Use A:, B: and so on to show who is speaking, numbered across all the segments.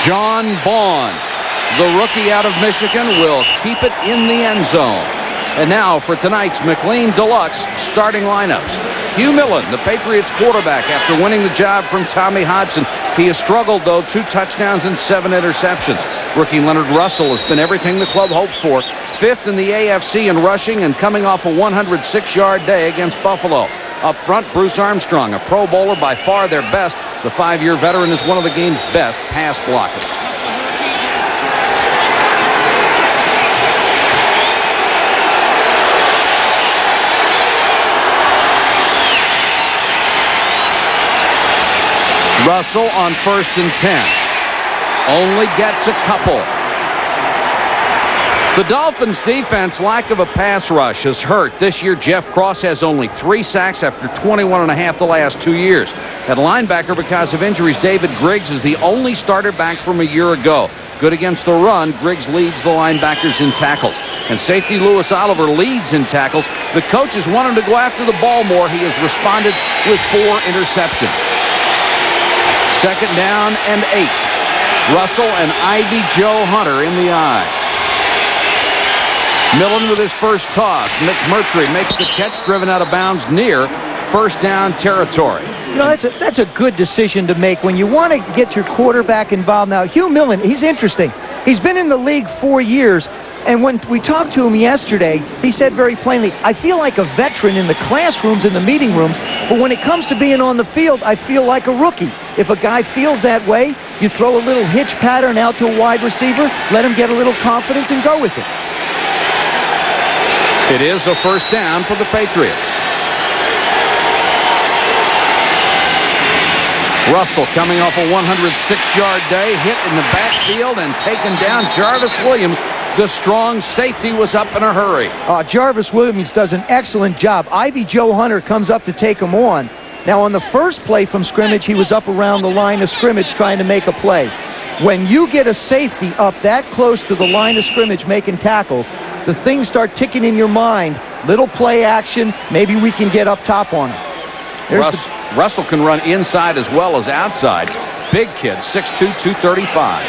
A: John Vaughn, the rookie out of Michigan, will keep it in the end zone. And now for tonight's McLean Deluxe starting lineups. Hugh Millen, the Patriots quarterback, after winning the job from Tommy Hodson. He has struggled, though, 2 touchdowns and 7 interceptions. Rookie Leonard Russell has been everything the club hoped for. 5th in the AFC in rushing and coming off a 106-yard day against Buffalo. Up front, Bruce Armstrong, a Pro Bowler, by far their best. The 5-year veteran is one of the game's best pass blockers. Russell on 1st and 10. Only gets a couple. The Dolphins' defense, lack of a pass rush, has hurt. This year, Jeff Cross has only 3 sacks after 21.5 the last 2 years. At linebacker, because of injuries, David Griggs is the only starter back from a year ago. Good against the run, Griggs leads the linebackers in tackles. And safety Lewis Oliver leads in tackles. The coaches want him to go after the ball more. He has responded with 4 interceptions. 2nd down and 8. Russell and Ivy Joe Hunter in the eye. Millen with his first toss. McMurtry makes the catch, driven out of bounds near 1st down territory.
B: You know, that's a good decision to make when you want to get your quarterback involved. Now, Hugh Millen, he's interesting. He's been in the league 4 years, and when we talked to him yesterday, he said very plainly, I feel like a veteran in the classrooms, in the meeting rooms, but when it comes to being on the field, I feel like a rookie. If a guy feels that way, you throw a little hitch pattern out to a wide receiver, let him get a little confidence and go with it.
A: It is a 1st down for the Patriots. Russell coming off a 106-yard day, hit in the backfield and taken down. Jarvis Williams, the strong safety, was up in a hurry.
B: Jarvis Williams does an excellent job. Ivy Joe Hunter comes up to take him on. Now, on the first play from scrimmage, he was up around the line of scrimmage trying to make a play. When you get a safety up that close to the line of scrimmage making tackles, the things start ticking in your mind. Little play action, maybe we can get up top on him.
A: Russell can run inside as well as outside. Big kid, 6'2", 235.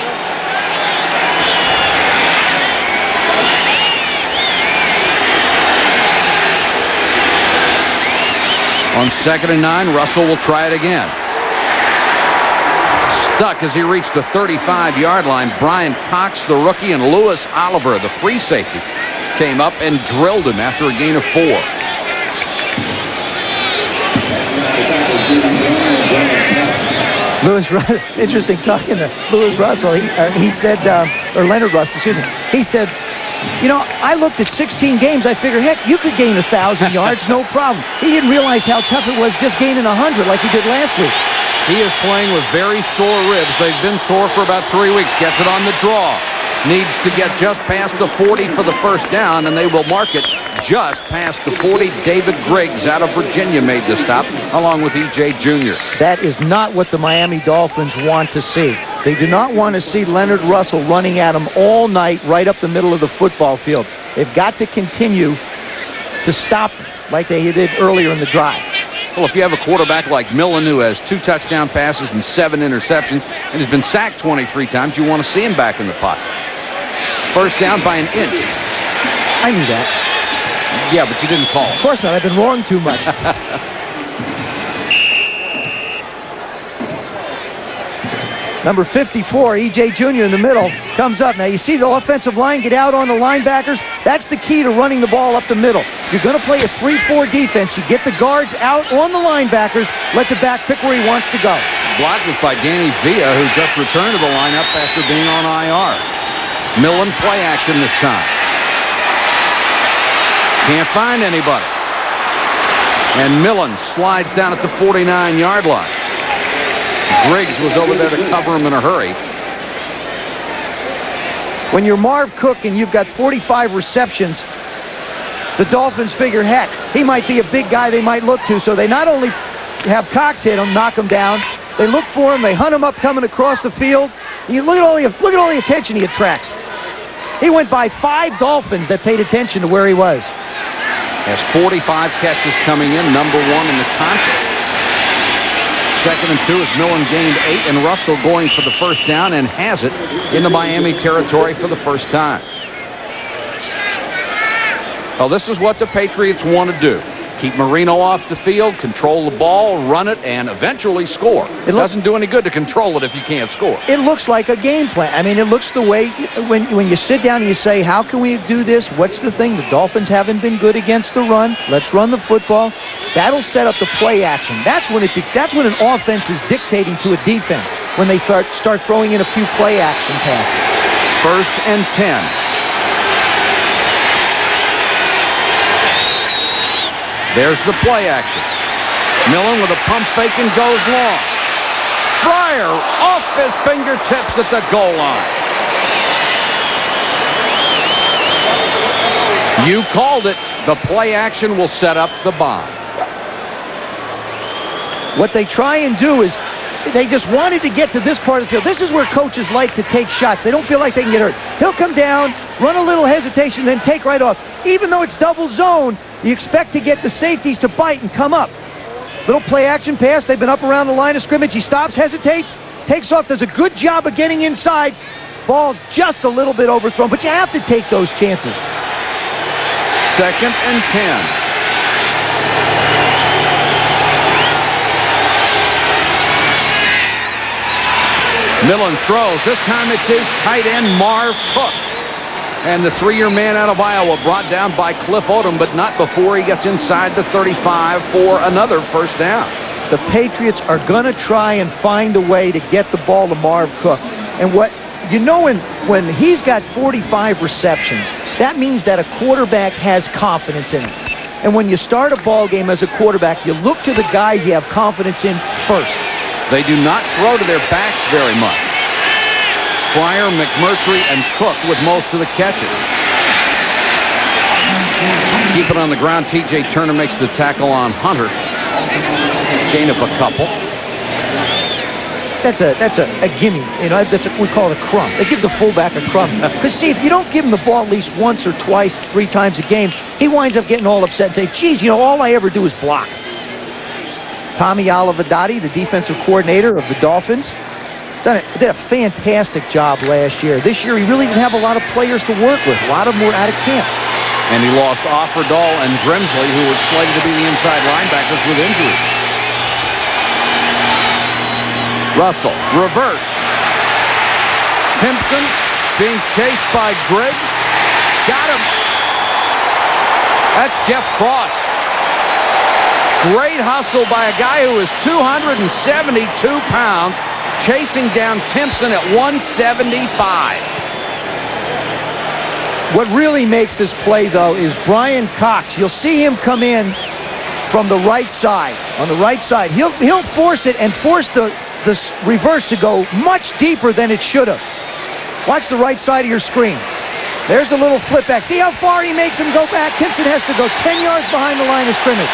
A: On 2nd and 9, Russell will try it again. Stuck as he reached the 35-yard line. Brian Cox, the rookie, and Lewis Oliver, the free safety, came up and drilled him after a gain of 4.
B: Interesting talking to Lewis Russell. He said, or Leonard Russell, excuse me. He said, you know, I looked at 16 games. I figured, heck, you could gain 1,000 yards, no problem. He didn't realize how tough it was just gaining 100 like he did last week.
A: He is playing with very sore ribs. They've been sore for about 3 weeks. Gets it on the draw. Needs to get just past the 40 for the 1st down, and they will mark it just past the 40. David Griggs out of Virginia made the stop, along with E.J. Jr.
B: That is not what the Miami Dolphins want to see. They do not want to see Leonard Russell running at them all night right up the middle of the football field. They've got to continue to stop like they did earlier in the drive.
A: Well, if you have a quarterback like Millen, who has 2 touchdown passes and 7 interceptions and has been sacked 23 times, you want to see him back in the pocket. 1st down by an inch.
B: I knew that.
A: Yeah, but you didn't call.
B: Of course not. I've been wrong too much. Number 54, E.J. Jr. in the middle, comes up. Now, you see the offensive line get out on the linebackers. That's the key to running the ball up the middle. You're going to play a 3-4 defense. You get the guards out on the linebackers. Let the back pick where he wants to go.
A: Blocked was by Danny Villa, who just returned to the lineup after being on IR. Millen play action this time. Can't find anybody. And Millen slides down at the 49-yard line. Griggs was over there to cover him in a hurry.
B: When you're Marv Cook and you've got 45 receptions, the Dolphins figure, heck, he might be a big guy they might look to. So they not only have Cox hit him, knock him down, they look for him, they hunt him up coming across the field. And you look at all the attention he attracts. He went by 5 Dolphins that paid attention to where he was.
A: Has 45 catches coming in, number 1 in the conference. 2nd and 2 as Millen gained 8, and Russell going for the first down and has it in the Miami territory for the first time. Well, this is what the Patriots want to do. Keep Marino off the field, control the ball, run it, and eventually score. It doesn't do any good to control it if you can't score.
B: It looks like a game plan. I mean, it looks the way when you sit down and you say, how can we do this? What's the thing? The Dolphins haven't been good against the run. Let's run the football. That'll set up the play action. That's when an offense is dictating to a defense, when they start throwing in a few play action passes.
A: 1st and 10. There's the play action. Millen with a pump fake and goes long. Fryer off his fingertips at the goal line. You called it. The play action will set up the bomb.
B: What they try and do is they just wanted to get to this part of the field. This is where coaches like to take shots. They don't feel like they can get hurt. He'll come down, run a little hesitation, then take right off. Even though it's double zone, you expect to get the safeties to bite and come up. Little play action pass. They've been up around the line of scrimmage. He stops, hesitates, takes off, does a good job of getting inside. Ball's just a little bit overthrown, but you have to take those chances.
A: 2nd and 10. Millen throws. This time it's his tight end, Marv Cook. And the 3-year man out of Iowa brought down by Cliff Odom, but not before he gets inside the 35 for another first down.
B: The Patriots are going to try and find a way to get the ball to Marv Cook. And when he's got 45 receptions, that means that a quarterback has confidence in him. And when you start a ball game as a quarterback, you look to the guys you have confidence in first.
A: They do not throw to their backs very much. Fryer, McMurtry, and Cook with most of the catches. Keep it on the ground. T.J. Turner makes the tackle on Hunter. Gain of a couple.
B: That's a gimme. We call it a crumb. They give the fullback a crumb. Because, see, if you don't give him the ball at least once or twice, 3 times a game, he winds up getting all upset and saying, geez, all I ever do is block. Tommy Olivedati, the defensive coordinator of the Dolphins, did a fantastic job last year. This year, he really didn't have a lot of players to work with. A lot of them were out of camp.
A: And he lost Offerdahl and Grimsley, who were slated to be the inside linebackers with injuries. Russell, reverse. Timpson being chased by Griggs. Got him. That's Jeff Cross. Great hustle by a guy who is 272 pounds, chasing down Timpson at 175.
B: What really makes this play, though, is Brian Cox. You'll see him come in from the right side. On the right side, he'll force it and force the reverse to go much deeper than it should have. Watch the right side of your screen. There's a little flip back. See how far he makes him go back? Timpson has to go 10 yards behind the line of scrimmage.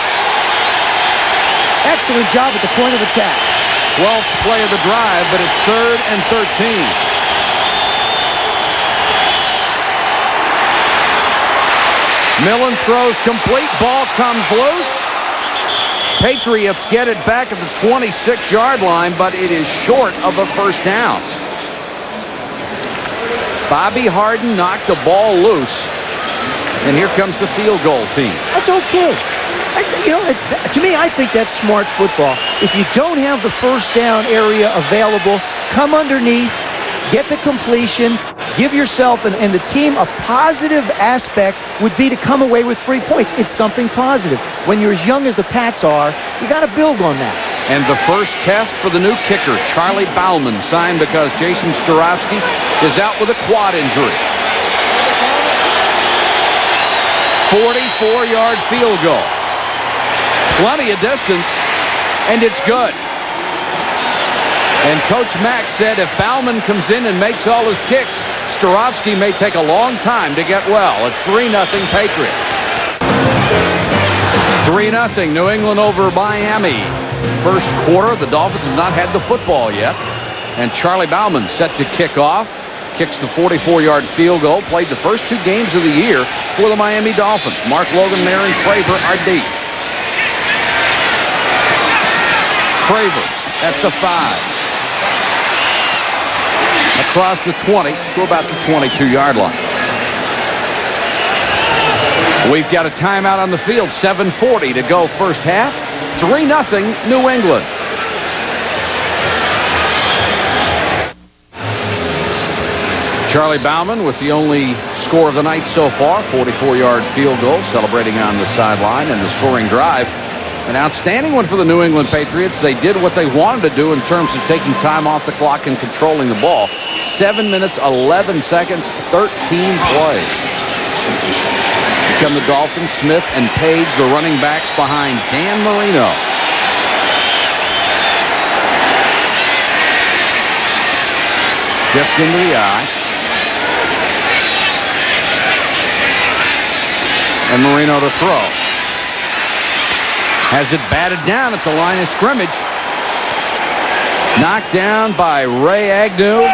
B: Excellent job at the point of attack.
A: 12th play of the drive, but it's 3rd and 13. Millen throws complete. Ball comes loose. Patriots get it back at the 26-yard line, but it is short of a first down. Bobby Harden knocked the ball loose, and here comes the field goal team.
B: That's okay. To me, I think that's smart football. If you don't have the first down area available, come underneath, get the completion, give yourself and the team a positive aspect would be to come away with 3 points. It's something positive. When you're as young as the Pats are, you got to build on that.
A: And the first test for the new kicker, Charlie Bauman, signed because Jason Starowski is out with a quad injury. 44-yard field goal. Plenty of distance, and it's good. And Coach Mack said if Bauman comes in and makes all his kicks, Starowski may take a long time to get well. It's 3-0 Patriots. 3-0 New England over Miami. First quarter, the Dolphins have not had the football yet. And Charlie Bauman set to kick off. Kicks the 44-yard field goal. Played the first 2 games of the year for the Miami Dolphins. Mark Logan and Aaron Craver are deep. Craver at the 5. Across the 20 to about the 22-yard line. We've got a timeout on the field. 7:40 to go first half. 3-0 New England. Charlie Bauman with the only score of the night so far. 44-yard field goal, celebrating on the sideline, and the scoring drive. An outstanding one for the New England Patriots. They did what they wanted to do in terms of taking time off the clock and controlling the ball. 7 minutes, 11 seconds, 13 plays. Here come the Dolphins. Smith and Page, the running backs behind Dan Marino. Dipped into the eye. And Marino to throw. Has it batted down at the line of scrimmage. Knocked down by Ray Agnew.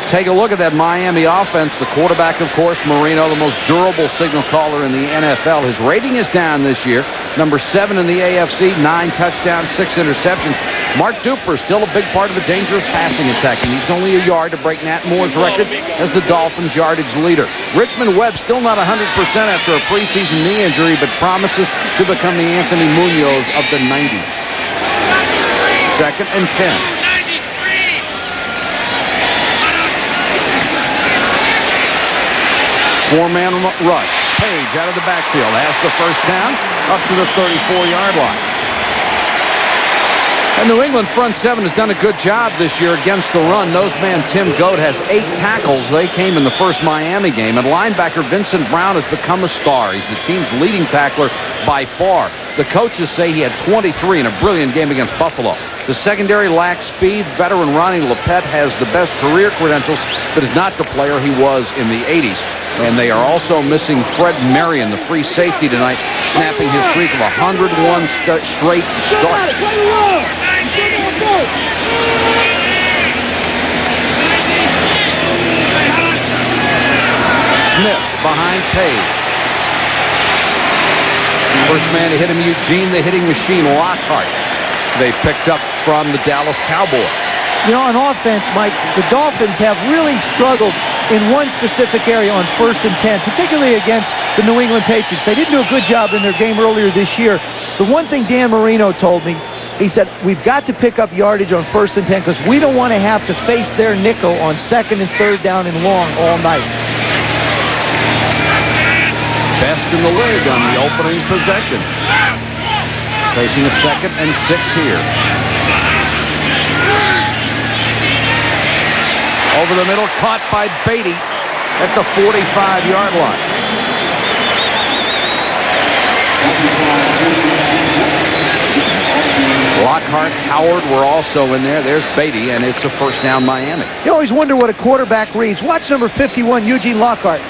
A: Take a look at that Miami offense. The quarterback, of course, Marino, the most durable signal caller in the NFL. His rating is down this year. Number 7 in the AFC, 9 touchdowns, 6 interceptions. Mark Duper, still a big part of the dangerous passing attack. He needs only a yard to break Nat Moore's record as the Dolphins' yardage leader. Richmond Webb still not 100% after a preseason knee injury, but promises to become the Anthony Munoz of the 90s. 2nd and 10. Four-man rush. Page out of the backfield has the first down up to the 34-yard line. And New England front 7 has done a good job this year against the run. Noseman Tim Goat has 8 tackles. They came in the first Miami game. And linebacker Vincent Brown has become a star. He's the team's leading tackler by far. The coaches say he had 23 in a brilliant game against Buffalo. The secondary lacks speed. Veteran Ronnie Lepet has the best career credentials, but is not the player he was in the 80s. And they are also missing Fred Marion, the free safety tonight, snapping his streak of 101 straight starts. Smith behind Page. First man to hit him, Eugene, the hitting machine, Lockhart. They picked up from the Dallas Cowboys.
B: You know, on offense, Mike, the Dolphins have really struggled in one specific area on 1st and 10, particularly against the New England Patriots. They didn't do a good job in their game earlier this year. The one thing Dan Marino told me, he said, we've got to pick up yardage on 1st and 10 because we don't want to have to face their nickel on 2nd and 3rd down and long all night.
A: Best in the league on the opening possession. Facing a 2nd and 6 here. Over the middle, caught by Beatty at the 45-yard line. Lockhart, Howard were also in there. There's Beatty, and it's a first down Miami.
B: You always wonder what a quarterback reads. Watch number 51, Eugene Lockhart.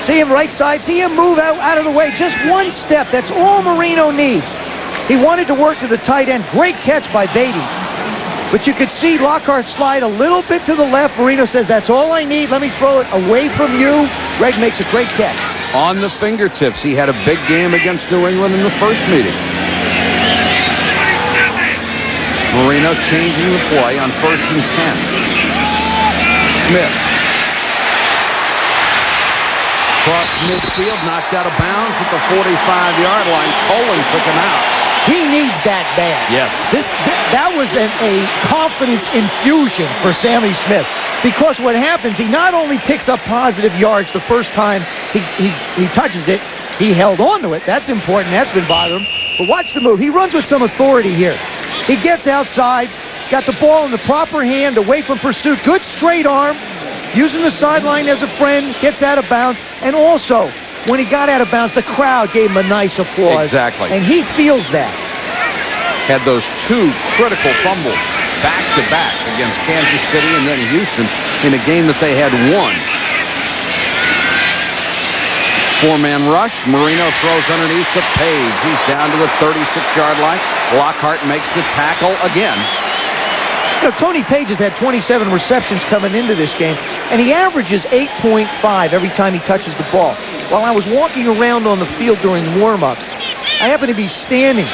B: See him right side. See him move out of the way. Just one step. That's all Marino needs. He wanted to work to the tight end. Great catch by Beatty. But you could see Lockhart slide a little bit to the left. Marino says, that's all I need. Let me throw it away from you. Greg makes a great catch.
A: On the fingertips. He had a big game against New England in the first meeting. Marino changing the play on 1st and 10. Smith. Cross midfield, knocked out of bounds at the 45-yard line. Colin took him out.
B: He needs that bad.
A: Yes.
B: That was a confidence infusion for Sammy Smith. Because what happens, he not only picks up positive yards the first time he touches it, he held on to it. That's important. That's been bothering him. But watch the move. He runs with some authority here. He gets outside, got the ball in the proper hand, away from pursuit. Good straight arm, using the sideline as a friend, gets out of bounds. And also, when he got out of bounds, the crowd gave him a nice applause.
A: Exactly.
B: And he feels that.
A: Had those 2 critical fumbles back-to-back against Kansas City and then Houston in a game that they had won. 4-man rush. Marino throws underneath to Page. He's down to the 36-yard line. Lockhart makes the tackle again.
B: You know, Tony Page has had 27 receptions coming into this game, and he averages 8.5 every time he touches the ball. While I was walking around on the field during warm-ups, I happened to be standing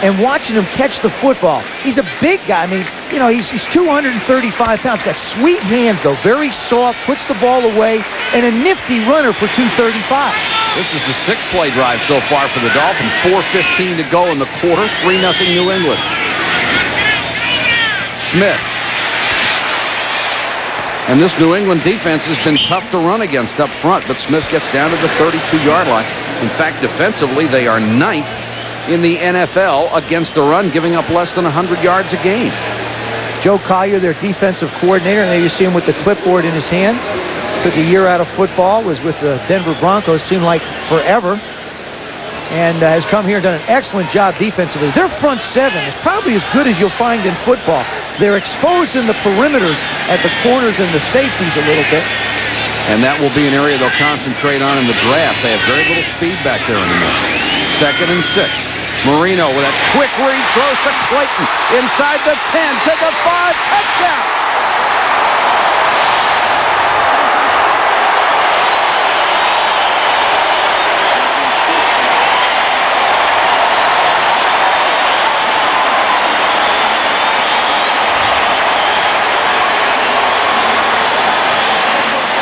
B: and watching him catch the football. He's a big guy. I mean, you know, he's 235 pounds. Got sweet hands, though. Very soft, puts the ball away, and a nifty runner for 235.
A: This is the 6th play drive so far for the Dolphins. 4:15 to go in the quarter. 3-0 New England. Smith. And this New England defense has been tough to run against up front, but Smith gets down to the 32-yard line. In fact, defensively, they are 9th in the NFL against the run, giving up less than 100 yards a game.
B: Joe Collier, their defensive coordinator, and there you see him with the clipboard in his hand. Took a year out of football, was with the Denver Broncos, seemed like forever, and has come here and done an excellent job defensively. Their front 7 is probably as good as you'll find in football. They're exposed in the perimeters at the corners and the safeties a little bit.
A: And that will be an area they'll concentrate on in the draft. They have very little speed back there in the middle. 2nd and 6. Marino with a quick read, throws to Clayton. Inside the 10, to the 5, touchdown!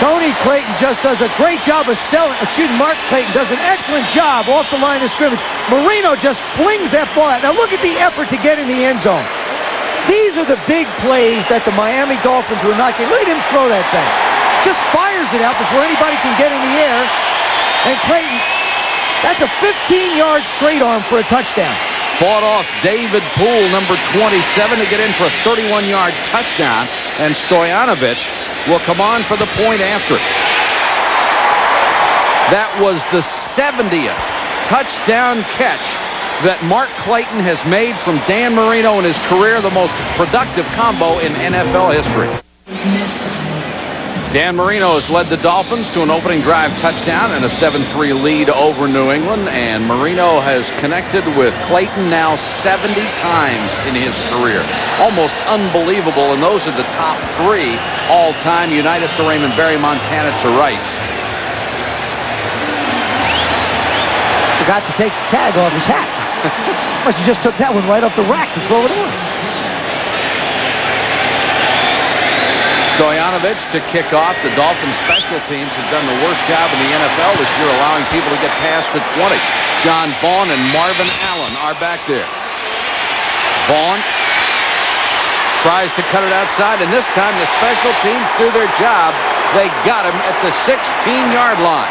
B: Tony Clayton just does a great job of selling. Mark Clayton does an excellent job off the line of scrimmage. Marino just flings that ball out. Now look at the effort to get in the end zone. These are the big plays that the Miami Dolphins were not getting. Look at him throw that thing. Just fires it out before anybody can get in the air. And Clayton, that's a 15-yard straight arm for a touchdown.
A: Fought off David Poole, number 27, to get in for a 31-yard touchdown. And Stoyanovich will come on for the point after it. That was the 70th touchdown catch that Mark Clayton has made from Dan Marino in his career, the most productive combo in NFL history. Dan Marino has led the Dolphins to an opening drive touchdown and a 7-3 lead over New England, and Marino has connected with Clayton now 70 times in his career. Almost unbelievable, and those are the top 3 all-time. Unitas to Raymond Berry, Montana to Rice.
B: Forgot to take the tag off his hat. Must have just took that one right off the rack and throw it on.
A: Stoyanovich to kick off. The Dolphins special teams have done the worst job in the NFL this year, allowing people to get past the 20. John Vaughn and Marvin Allen are back there. Vaughn tries to cut it outside, and this time the special teams do their job. They got him at the 16-yard line.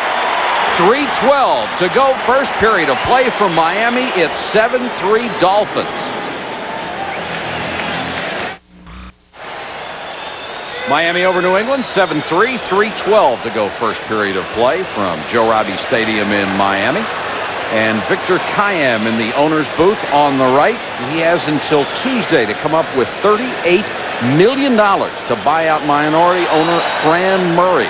A: 3:12 to go, first period of play from Miami. It's 7-3 Dolphins. Miami over New England, 7-3, 3:12 to go, first period of play from Joe Robbie Stadium in Miami. And Victor Kayem in the owner's booth on the right. He has until Tuesday to come up with $38 million to buy out minority owner Fran Murray.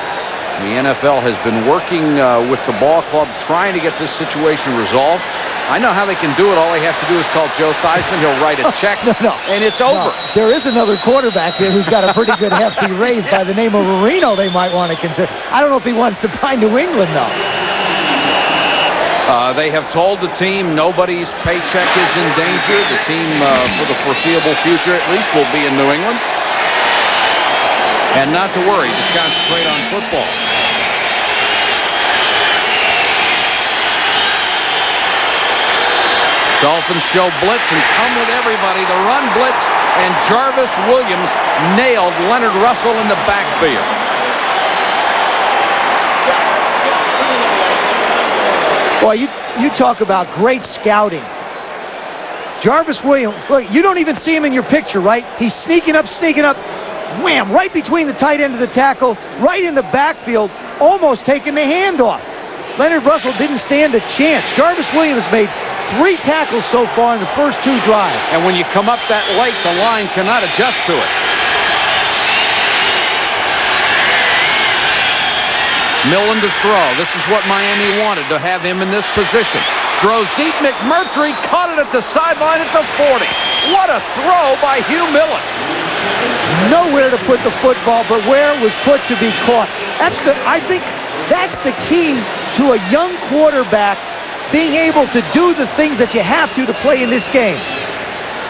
A: The NFL has been working with the ball club trying to get this situation resolved. I know how they can do it. All they have to do is call Joe Theismann. He'll write a check, and it's over.
B: There is another quarterback there who's got a pretty good hefty raise by the name of Marino they might want to consider. I don't know if he wants to buy New England, though.
A: They have told the team nobody's paycheck is in danger. The team, for the foreseeable future at least, will be in New England. And not to worry, just concentrate on football. Dolphins show blitz and come with everybody. The run blitz, and Jarvis Williams nailed Leonard Russell in the backfield.
B: Boy, you talk about great scouting. Jarvis Williams, look, you don't even see him in your picture, right? He's sneaking up, wham, right between the tight end of the tackle, right in the backfield, almost taking the handoff. Leonard Russell didn't stand a chance. Jarvis Williams made 3 tackles so far in the first 2 drives.
A: And when you come up that late, the line cannot adjust to it. Millen to throw. This is what Miami wanted, to have him in this position. Throws deep. McMurtry caught it at the sideline at the 40. What a throw by Hugh Millen.
B: Nowhere to put the football, but where it was put to be caught. I think that's the key to a young quarterback being able to do the things that you have to play in this game.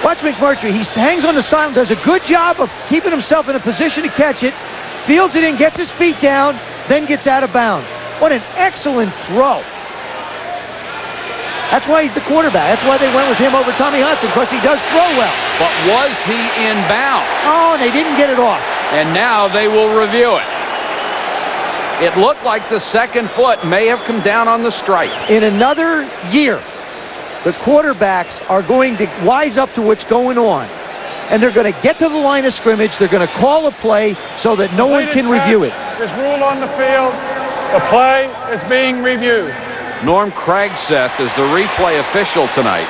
B: Watch McMurtry. He hangs on the sideline, does a good job of keeping himself in a position to catch it, fields it in, gets his feet down, then gets out of bounds. What an excellent throw. That's why he's the quarterback. That's why they went with him over Tommy Hudson, because he does throw well.
A: But was he in bounds?
B: Oh, and they didn't get it off.
A: And now they will review it. It looked like the second foot may have come down on the stripe.
B: In another year, the quarterbacks are going to wise up to what's going on. And they're going to get to the line of scrimmage. They're going to call a play so that no one can review it.
C: There's rule on the field. The play is being reviewed.
A: Norm Kragseth is the replay official tonight.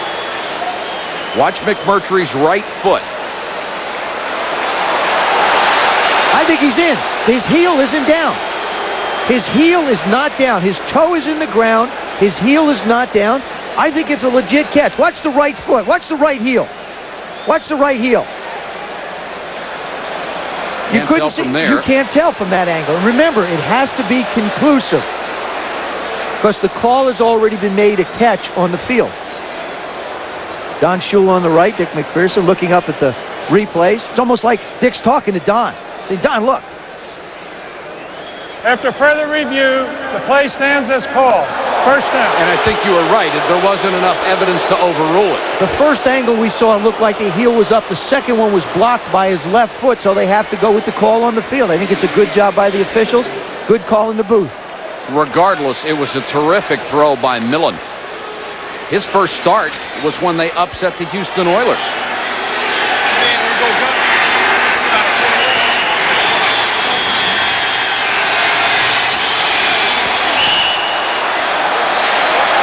A: Watch McMurtry's right foot.
B: I think he's in. His heel isn't down. His heel is not down. His toe is in the ground. His heel is not down. I think it's a legit catch. Watch the right foot. Watch the right heel. Watch the right heel. You couldn't see. You can't tell from that angle. And remember, it has to be conclusive, because the call has already been made a catch on the field. Don Shula on the right, Dick McPherson looking up at the replays. It's almost like Dick's talking to Don. Say, Don, look.
C: After further review, the play stands as called. First down.
A: And I think you were right. There wasn't enough evidence to overrule it.
B: The first angle we saw looked like the heel was up. The second one was blocked by his left foot, so they have to go with the call on the field. I think it's a good job by the officials. Good call in the booth.
A: Regardless, it was a terrific throw by Millen. His first start was when they upset the Houston Oilers.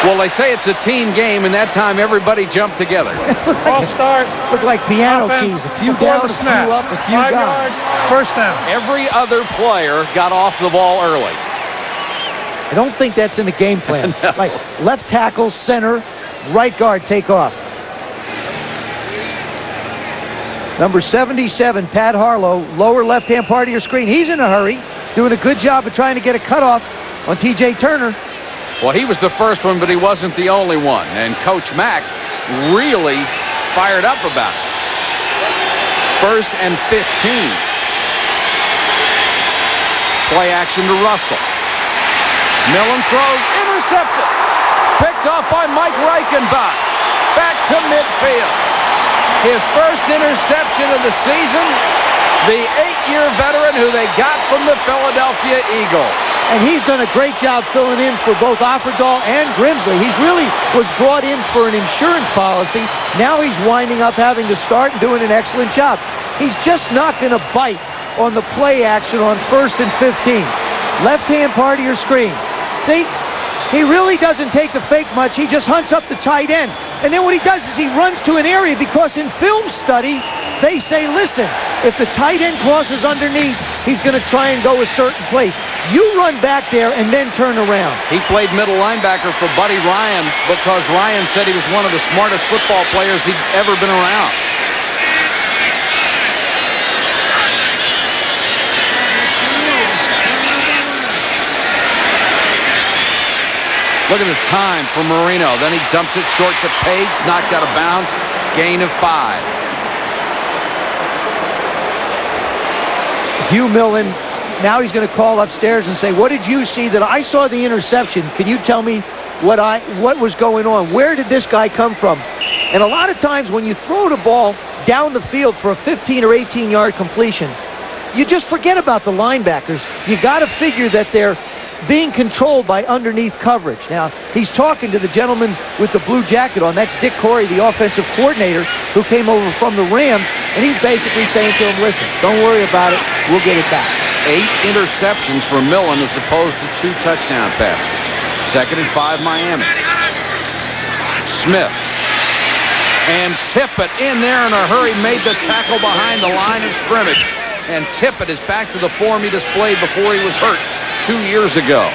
A: Well, they say it's a team game, and that time everybody jumped together.
C: False start.
B: Looked like piano keys. A few down, a few up, a few
C: 5
B: gone.
C: yards, first down.
A: Every other player got off the ball early.
B: I don't think that's in the game plan.
A: No.
B: Like left tackle, center, right guard, take off. Number 77, Pat Harlow, lower left-hand part of your screen. He's in a hurry, doing a good job of trying to get a cutoff on T.J. Turner.
A: Well, he was the first one, but he wasn't the only one. And Coach Mack really fired up about it. 1st and 15. Play action to Russell. Millen throws, intercepted. Picked off by Mike Reichenbach. Back to midfield. His first interception of the season. The 8-year veteran who they got from the Philadelphia Eagles.
B: And he's done a great job filling in for both Offerdahl and Grimsley. He's really was brought in for an insurance policy. Now he's winding up having to start and doing an excellent job. He's just not going to bite on the play action on 1st and 15. Left-hand part of your screen. See, he really doesn't take the fake much. He just hunts up the tight end. And then what he does is he runs to an area, because in film study, they say, listen, if the tight end crosses underneath, he's going to try and go a certain place. You run back there and then turn around.
A: He played middle linebacker for Buddy Ryan because Ryan said he was one of the smartest football players he'd ever been around. Look at the time for Marino. Then he dumps it short to Page, knocked out of bounds, gain of 5.
B: Hugh Millen, now he's going to call upstairs and say, what did you see that I saw the interception? Can you tell me what was going on? Where did this guy come from? And a lot of times when you throw the ball down the field for a 15 or 18-yard completion, you just forget about the linebackers. You got to figure that they're being controlled by underneath coverage. Now, he's talking to the gentleman with the blue jacket on. That's Dick Corey, the offensive coordinator, who came over from the Rams, and he's basically saying to him, listen, don't worry about it. We'll get it back.
A: 8 interceptions for Millen as opposed to 2 touchdown passes. 2nd and 5, Miami. Smith. And Tippett in there in a hurry, made the tackle behind the line of scrimmage. And Tippett is back to the form he displayed before he was hurt 2 years ago.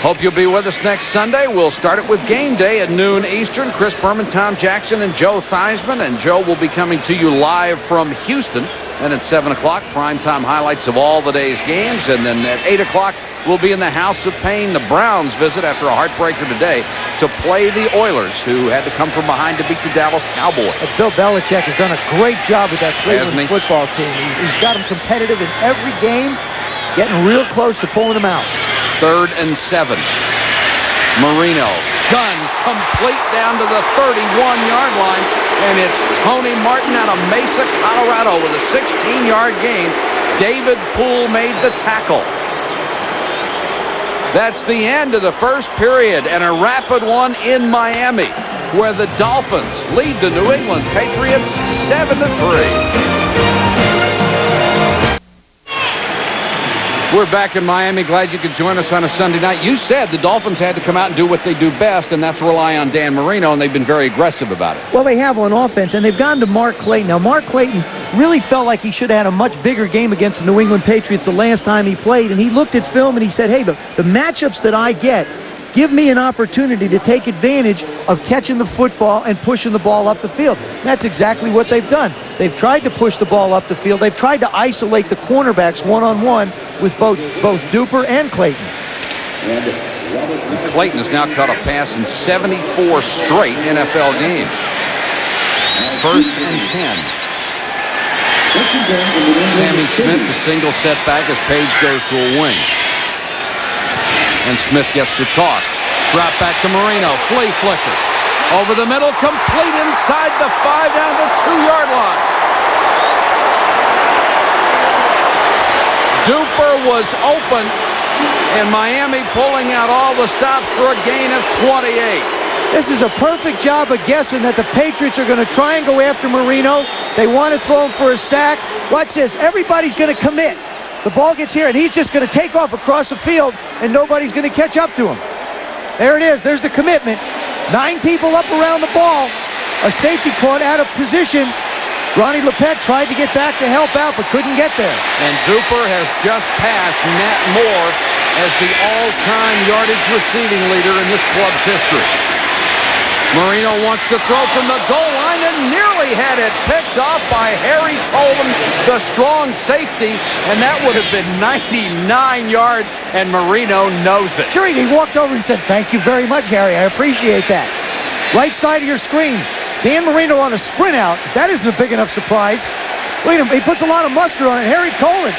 A: Hope you'll be with us next Sunday. We'll start it with game day at noon Eastern. Chris Berman, Tom Jackson, and Joe Theismann. And Joe will be coming to you live from Houston And at 7 o'clock, primetime highlights of all the day's games. And then at 8 o'clock, we'll be in the House of Pain. The Browns visit after a heartbreaker today to play the Oilers, who had to come from behind to beat the Dallas Cowboys.
B: Bill Belichick has done a great job with that Cleveland football team. He's got them competitive in every game, getting real close to pulling them out.
A: 3rd and 7. Marino guns complete down to the 31-yard line, and it's Tony Martin out of Mesa, Colorado with a 16-yard gain. David Poole made the tackle. That's the end of the first period, and a rapid one in Miami, where the Dolphins lead the New England Patriots 7-3. We're back in Miami. Glad you could join us on a Sunday night. You said the Dolphins had to come out and do what they do best, and that's rely on Dan Marino, and they've been very aggressive about it.
B: Well, they have on offense, and they've gone to Mark Clayton. Now, Mark Clayton really felt like he should have had a much bigger game against the New England Patriots the last time he played, and he looked at film and he said, hey, the matchups that I get give me an opportunity to take advantage of catching the football and pushing the ball up the field. That's exactly what they've done. They've tried to push the ball up the field. They've tried to isolate the cornerbacks one-on-one with both Duper and Clayton.
A: Clayton has now caught a pass in 74 straight NFL games. 1st and 10. Sammy Smith, the single setback as Page goes to a wing. And Smith gets the toss. Drop back to Marino. Flea flicker. Over the middle, complete inside the 5 down the 2-yard line. Duper was open, and Miami pulling out all the stops for a gain of 28.
B: This is a perfect job of guessing that the Patriots are going to try and go after Marino. They want to throw him for a sack. Watch this. Everybody's going to commit. The ball gets here, and he's just going to take off across the field, and nobody's going to catch up to him. There it is. There's the commitment. 9 people up around the ball. A safety caught out of position. Ronnie Lepet tried to get back to help out, but couldn't get there.
A: And Duper has just passed Nat Moore as the all-time yardage receiving leader in this club's history. Marino wants to throw from the goal line and nearly had it picked off by Harry Coleman, the strong safety, and that would have been 99 yards, and Marino knows it.
B: Sure, he walked over and said, thank you very much, Harry. I appreciate that. Right side of your screen. Dan Marino on a sprint out. That isn't a big enough surprise. Wait a minute, he puts a lot of mustard on it. Harry Coleman,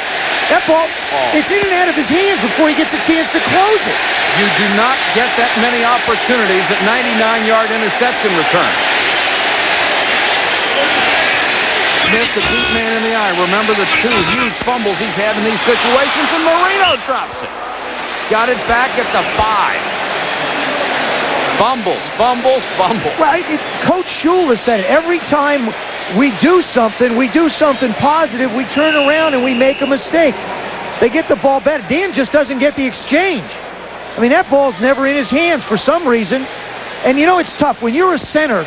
B: that ball, it's in and out of his hands before he gets a chance to close it.
A: You do not get that many opportunities at 99-yard interception return. Smith, the deep man in the eye. Remember the 2 huge fumbles he's had in these situations, and Marino drops it. Got it back at the 5. Fumbles, fumbles, fumbles.
B: Well, Coach Shula said it. Every time we do something positive, we turn around and we make a mistake. They get the ball better. Dan just doesn't get the exchange. I mean, that ball's never in his hands for some reason. And, you know, it's tough. When you're a center,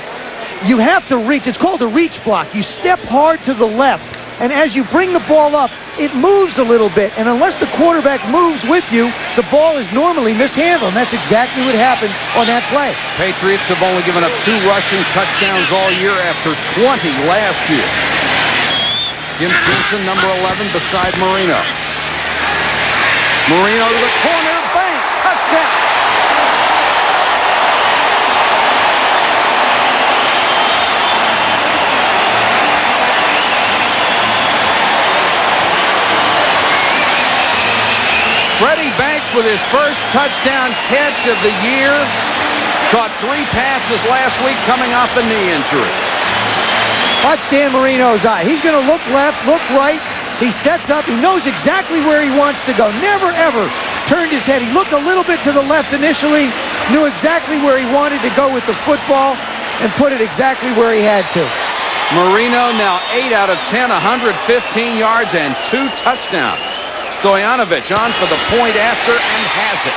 B: you have to reach. It's called a reach block. You step hard to the left. And as you bring the ball up, it moves a little bit. And unless the quarterback moves with you, the ball is normally mishandled. And that's exactly what happened on that play.
A: Patriots have only given up 2 rushing touchdowns all year after 20 last year. Jim Simpson, number 11, beside Marino. Marino to the corner, Banks, touchdown. Freddie Banks with his first touchdown catch of the year. Caught 3 passes last week coming off a knee injury.
B: Watch Dan Marino's eye. He's going to look left, look right. He sets up. He knows exactly where he wants to go. Never, ever turned his head. He looked a little bit to the left initially, knew exactly where he wanted to go with the football, and put it exactly where he had to.
A: Marino now 8 out of 10, 115 yards and 2 touchdowns. Stojanovic on for the point after and has it.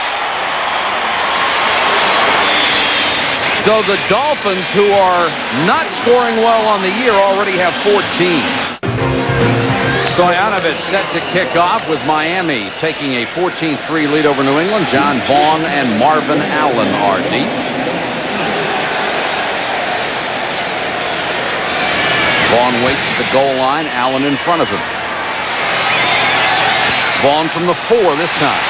A: So the Dolphins, who are not scoring well on the year, already have 14. Stojanovic set to kick off with Miami taking a 14-3 lead over New England. John Vaughn and Marvin Allen are deep. Vaughn Vaughn waits at the goal line. Allen in front of him. Vaughn from the 4 this time.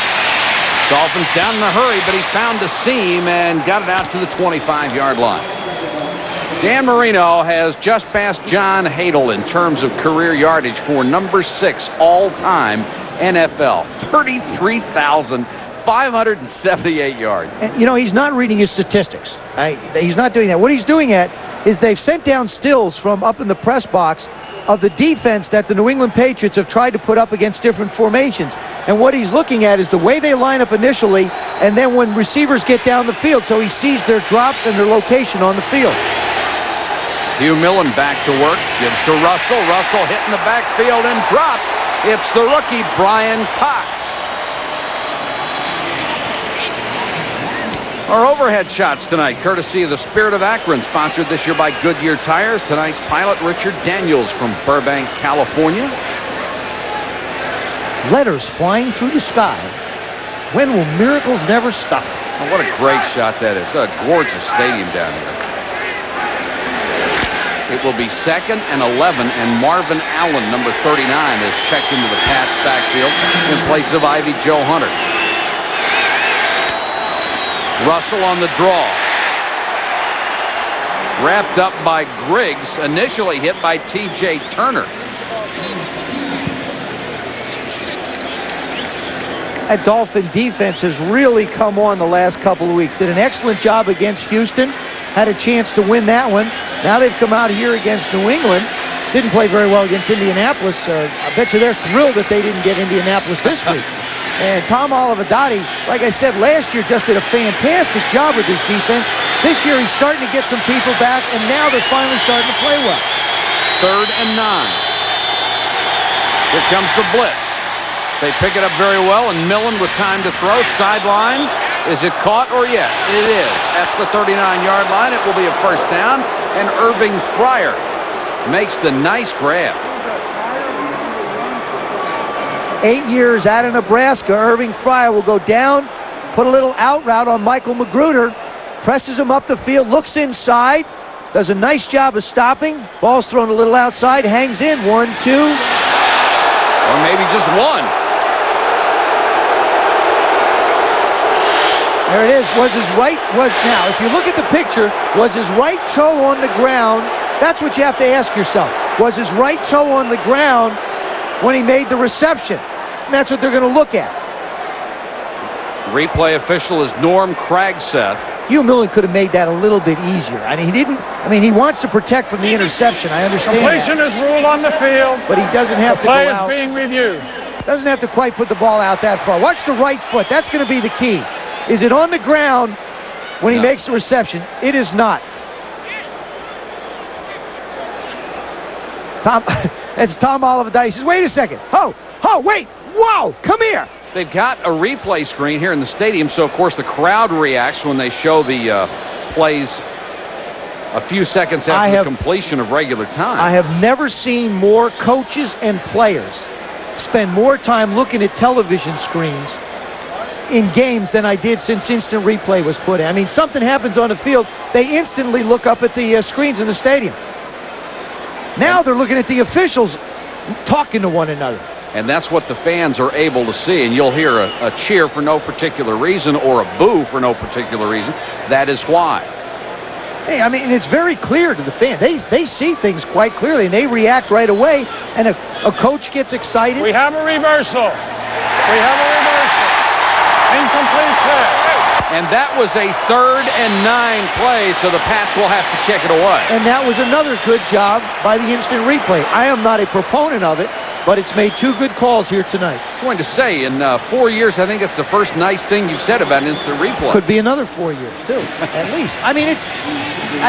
A: Dolphins down in a hurry, but he found the seam and got it out to the 25-yard line. Dan Marino has just passed John Hadle in terms of career yardage for number 6 all-time NFL. 33,578 yards.
B: And, you know, he's not reading his statistics. He's not doing that. What he's doing is they've sent down stills from up in the press box of the defense that the New England Patriots have tried to put up against different formations. And what he's looking at is the way they line up initially, and then when receivers get down the field, so he sees their drops and their location on the field.
A: Hugh Millen back to work. Gives to Russell. Russell hit in the backfield and dropped. It's the rookie, Brian Cox. Our overhead shots tonight, courtesy of the Spirit of Akron, sponsored this year by Goodyear Tires. Tonight's pilot, Richard Daniels from Burbank, California.
B: Letters flying through the sky. When will miracles never stop?
A: Oh, what a great shot that is. What a gorgeous stadium down here. It will be 2nd and 11, and Marvin Allen, number 39, is checked into the Pats backfield in place of Ivy Joe Hunter. Russell on the draw. Wrapped up by Griggs, initially hit by T.J. Turner.
B: That Dolphin defense has really come on the last couple of weeks. Did an excellent job against Houston. Had a chance to win that one. Now they've come out here against New England. Didn't play very well against Indianapolis. I bet you they're thrilled that they didn't get Indianapolis this week. And Tom Olivadotti, like I said, last year just did a fantastic job with his defense. This year he's starting to get some people back, and now they're finally starting to play well.
A: 3rd and 9. Here comes the blitz. They pick it up very well, and Millen with time to throw. Sideline. Is it caught or yet? It is. At the 39-yard line, it will be a first down, and Irving Fryer makes the nice grab.
B: 8 years out of Nebraska, Irving Fryer will go down, put a little out route on Michael Magruder, presses him up the field, looks inside, does a nice job of stopping. Ball's thrown a little outside, hangs in. 1, 2.
A: Or maybe just 1.
B: There it is. Now, if you look at the picture, was his right toe on the ground? That's what you have to ask yourself. Was his right toe on the ground when he made the reception? And that's what they're going to look at.
A: Replay official is Norm Kragseth.
B: Hugh Millen could have made that a little bit easier. He wants to protect from the interception. I understand
C: Completion
B: that.
C: is ruled on the field.
B: But he doesn't have to go
C: Play is
B: out.
C: being reviewed.
B: Doesn't have to quite put the ball out that far. Watch the right foot. That's going to be the key. Is it on the ground when he makes the reception? It is not. It's Tom Olivadotti. He says, wait a second. Wait. Whoa, come here.
A: They've got a replay screen here in the stadium, so of course the crowd reacts when they show the plays a few seconds after the completion of regular time.
B: I have never seen more coaches and players spend more time looking at television screens in games than I did since instant replay was put in. Something happens on the field, they instantly look up at the screens in the stadium. Now they're looking at the officials talking to one another.
A: And that's what the fans are able to see. And you'll hear a cheer for no particular reason or a boo for no particular reason. That is why.
B: Hey, it's very clear to the fan. They see things quite clearly, and they react right away. And a coach gets excited.
C: We have a reversal. Incomplete pass.
A: And that was a 3rd and 9 play, so the Pats will have to kick it away.
B: And that was another good job by the instant replay. I am not a proponent of it, but it's made 2 good calls here tonight.
A: I'm going to say, in 4 years, I think it's the first nice thing you've said about instant replay.
B: Could be another 4 years, too, at least. I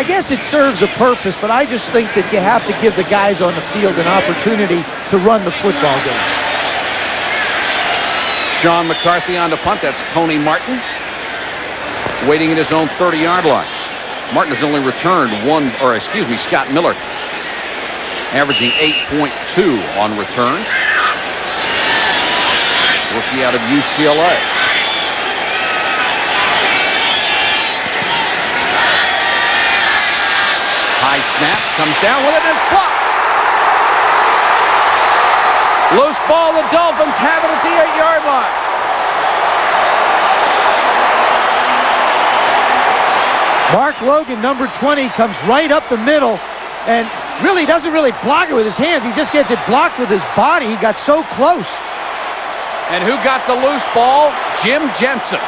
B: guess it serves a purpose, but I just think that you have to give the guys on the field an opportunity to run the football game.
A: Sean McCarthy on the punt. That's Tony Martin waiting at his own 30-yard line. Martin has only returned Scott Miller averaging 8.2 on return. Rookie out of UCLA. High snap, comes down with it, and it's blocked. Loose ball. The Dolphins have it at the 8-yard line.
B: Mark Logan, number 20, comes right up the middle and really doesn't block it with his hands. He just gets it blocked with his body. He got so close.
A: And who got the loose ball? Jim Jensen.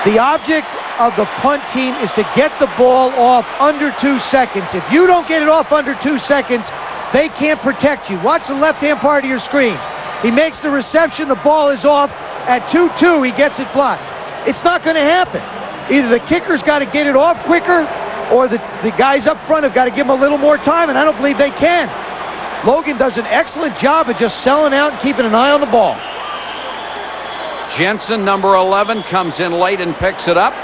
B: The object of the punt team is to get the ball off under 2 seconds. If you don't get it off under 2 seconds, they can't protect you. Watch the left-hand part of your screen. He makes the reception. The ball is off. At 2-2, he gets it blocked. It's not going to happen. Either the kicker's got to get it off quicker, or the guys up front have got to give him a little more time, and I don't believe they can. Logan does an excellent job of just selling out and keeping an eye on the ball.
A: Jensen, number 11, comes in late and picks it up.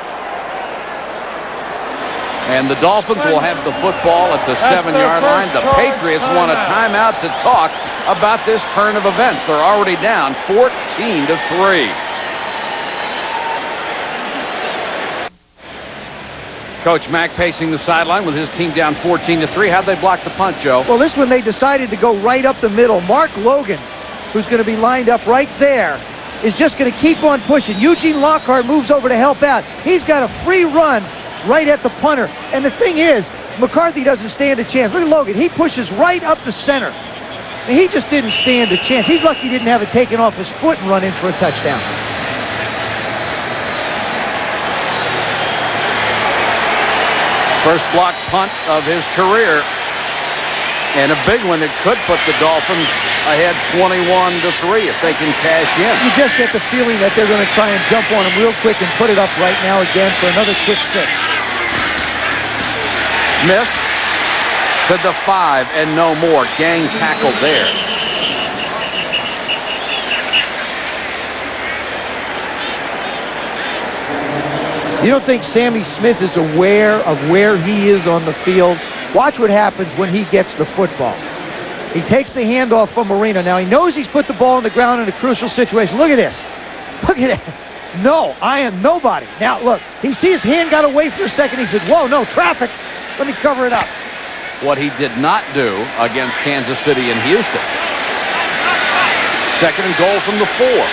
A: And the Dolphins will have the football at the 7-yard line. The Patriots want a timeout to talk about this turn of events. They're already down 14-3. Coach Mack pacing the sideline with his team down 14-3. How'd they block the punt, Joe?
B: Well, this one they decided to go right up the middle. Mark Logan, who's going to be lined up right there, is just going to keep on pushing. Eugene Lockhart moves over to help out. He's got a free run right at the punter. And the thing is, McCarthy doesn't stand a chance. Look at Logan. He pushes right up the center. And he just didn't stand a chance. He's lucky he didn't have it taken off his foot and run in for a touchdown.
A: First block punt of his career. And a big one that could put the Dolphins ahead 21-3 if they can cash in.
B: You just get the feeling that they're going to try and jump on him real quick and put it up right now again for another quick 6.
A: Smith to the 5 and no more. Gang tackle there.
B: You don't think Sammy Smith is aware of where he is on the field? Watch what happens when he gets the football. He takes the handoff from Marino. Now he knows he's put the ball on the ground in a crucial situation. Look at this. Look at that. No, I am nobody. Now look, he sees his hand got away for a second. He says, whoa, no, traffic. Let me cover it up.
A: What he did not do against Kansas City and Houston. 2nd and goal from the 4.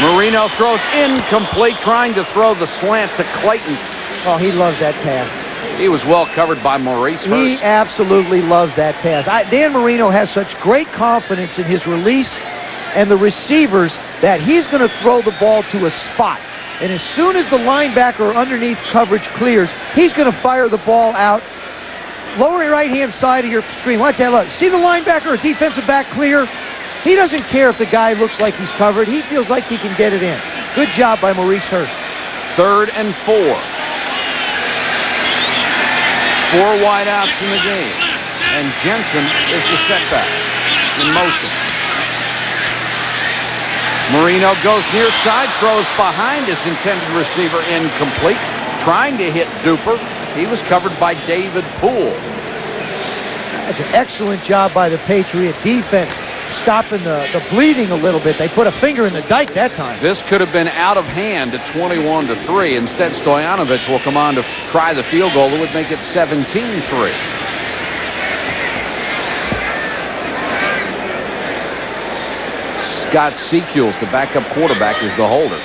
A: Marino throws incomplete, trying to throw the slant to Clayton.
B: Oh, he loves that pass.
A: He was well covered by Maurice Hurst.
B: He absolutely loves that pass. Dan Marino has such great confidence in his release and the receivers that he's going to throw the ball to a spot. And as soon as the linebacker underneath coverage clears, he's going to fire the ball out. Lower right-hand side of your screen. Watch that. Look. See the linebacker or defensive back clear? He doesn't care if the guy looks like he's covered. He feels like he can get it in. Good job by Maurice Hurst.
A: 3rd and 4. 4 wideouts in the game. And Jensen is the setback in motion. Marino goes near side, throws behind his intended receiver, incomplete. Trying to hit Duper. He was covered by David Poole.
B: That's an excellent job by the Patriot defense, stopping the bleeding a little bit. They put a finger in the dike that time.
A: This could have been out of hand at 21-3. Instead, Stoyanovich will come on to try the field goal that would make it 17-3. Scott Secules, the backup quarterback, is the holder.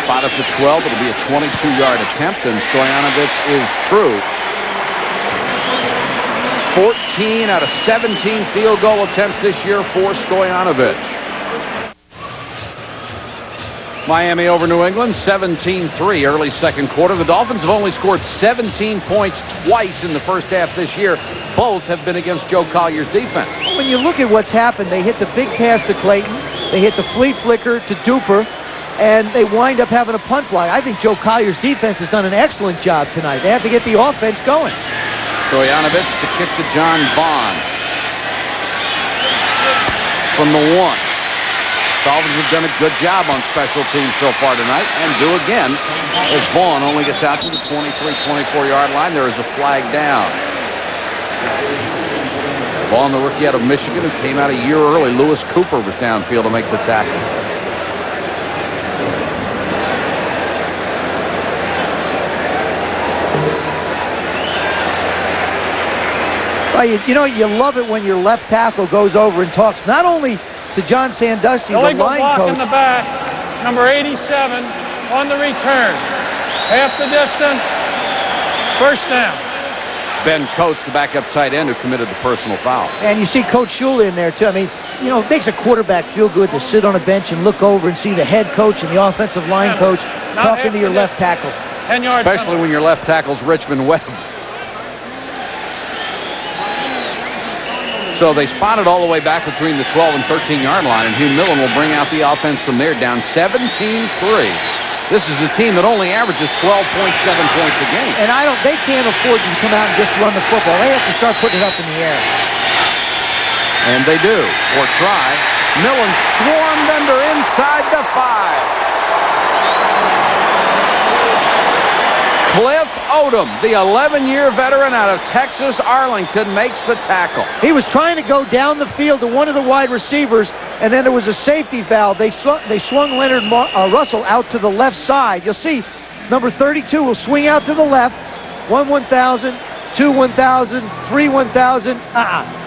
A: Spotted for 12. It'll be a 22-yard attempt, and Stoyanovich is true. 14 out of 17 field goal attempts this year for Stoyanovich. Miami over New England, 17-3, early 2nd quarter. The Dolphins have only scored 17 points twice in the first half this year. Both have been against Joe Collier's defense.
B: When you look at what's happened, they hit the big pass to Clayton, they hit the flea flicker to Duper, and they wind up having a punt block. I think Joe Collier's defense has done an excellent job tonight. They have to get the offense going.
A: Stoyanovich to kick to John Vaughn. From the 1. Dolphins have done a good job on special teams so far tonight, and do again as Vaughn only gets out to the 23-24 yard line. There is a flag down. Ball on the rookie out of Michigan who came out a year early. Lewis Cooper was downfield to make the tackle.
B: Well, you love it when your left tackle goes over and talks not only to John Sandusky, the line
C: block
B: coach.
C: in the back, number 87 on the return. Half the distance, first down.
A: Ben Coates, the backup tight end who committed the personal foul.
B: And you see Coach Shula in there, too. I mean, it makes a quarterback feel good to sit on a bench and look over and see the head coach and the offensive line coach talking to your left tackle.
C: 10-yard
A: Especially
C: penalty.
A: when your left tackle's Richmond Webb. So they spotted all the way back between the 12 and 13-yard line, and Hugh Millen will bring out the offense from there, down 17-3. This is a team that only averages 12.7 points a game.
B: And they can't afford to come out and just run the football. They have to start putting it up in the air.
A: And they do, or try. Millen swarmed under inside the 5. Cliff Odom, the 11-year veteran out of Texas Arlington, makes the tackle.
B: He was trying to go down the field to one of the wide receivers, and then there was a safety valve. They swung Leonard Russell out to the left side. You'll see number 32 will swing out to the left. 1,000, 2 1,000, 3 1,000.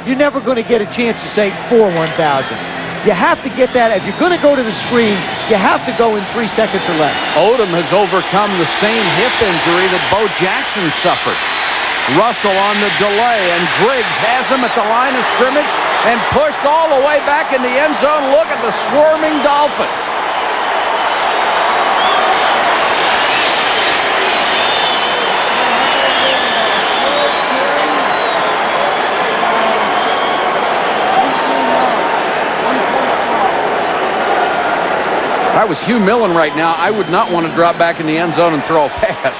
B: You're never going to get a chance to say 4 1,000. You have to get that. If you're going to go to the screen, you have to go in 3 seconds or less.
A: Odom has overcome the same hip injury that Bo Jackson suffered. Russell on the delay, and Griggs has him at the line of scrimmage and pushed all the way back in the end zone. Look at the squirming Dolphins. If I was Hugh Millen right now, I would not want to drop back in the end zone and throw a pass.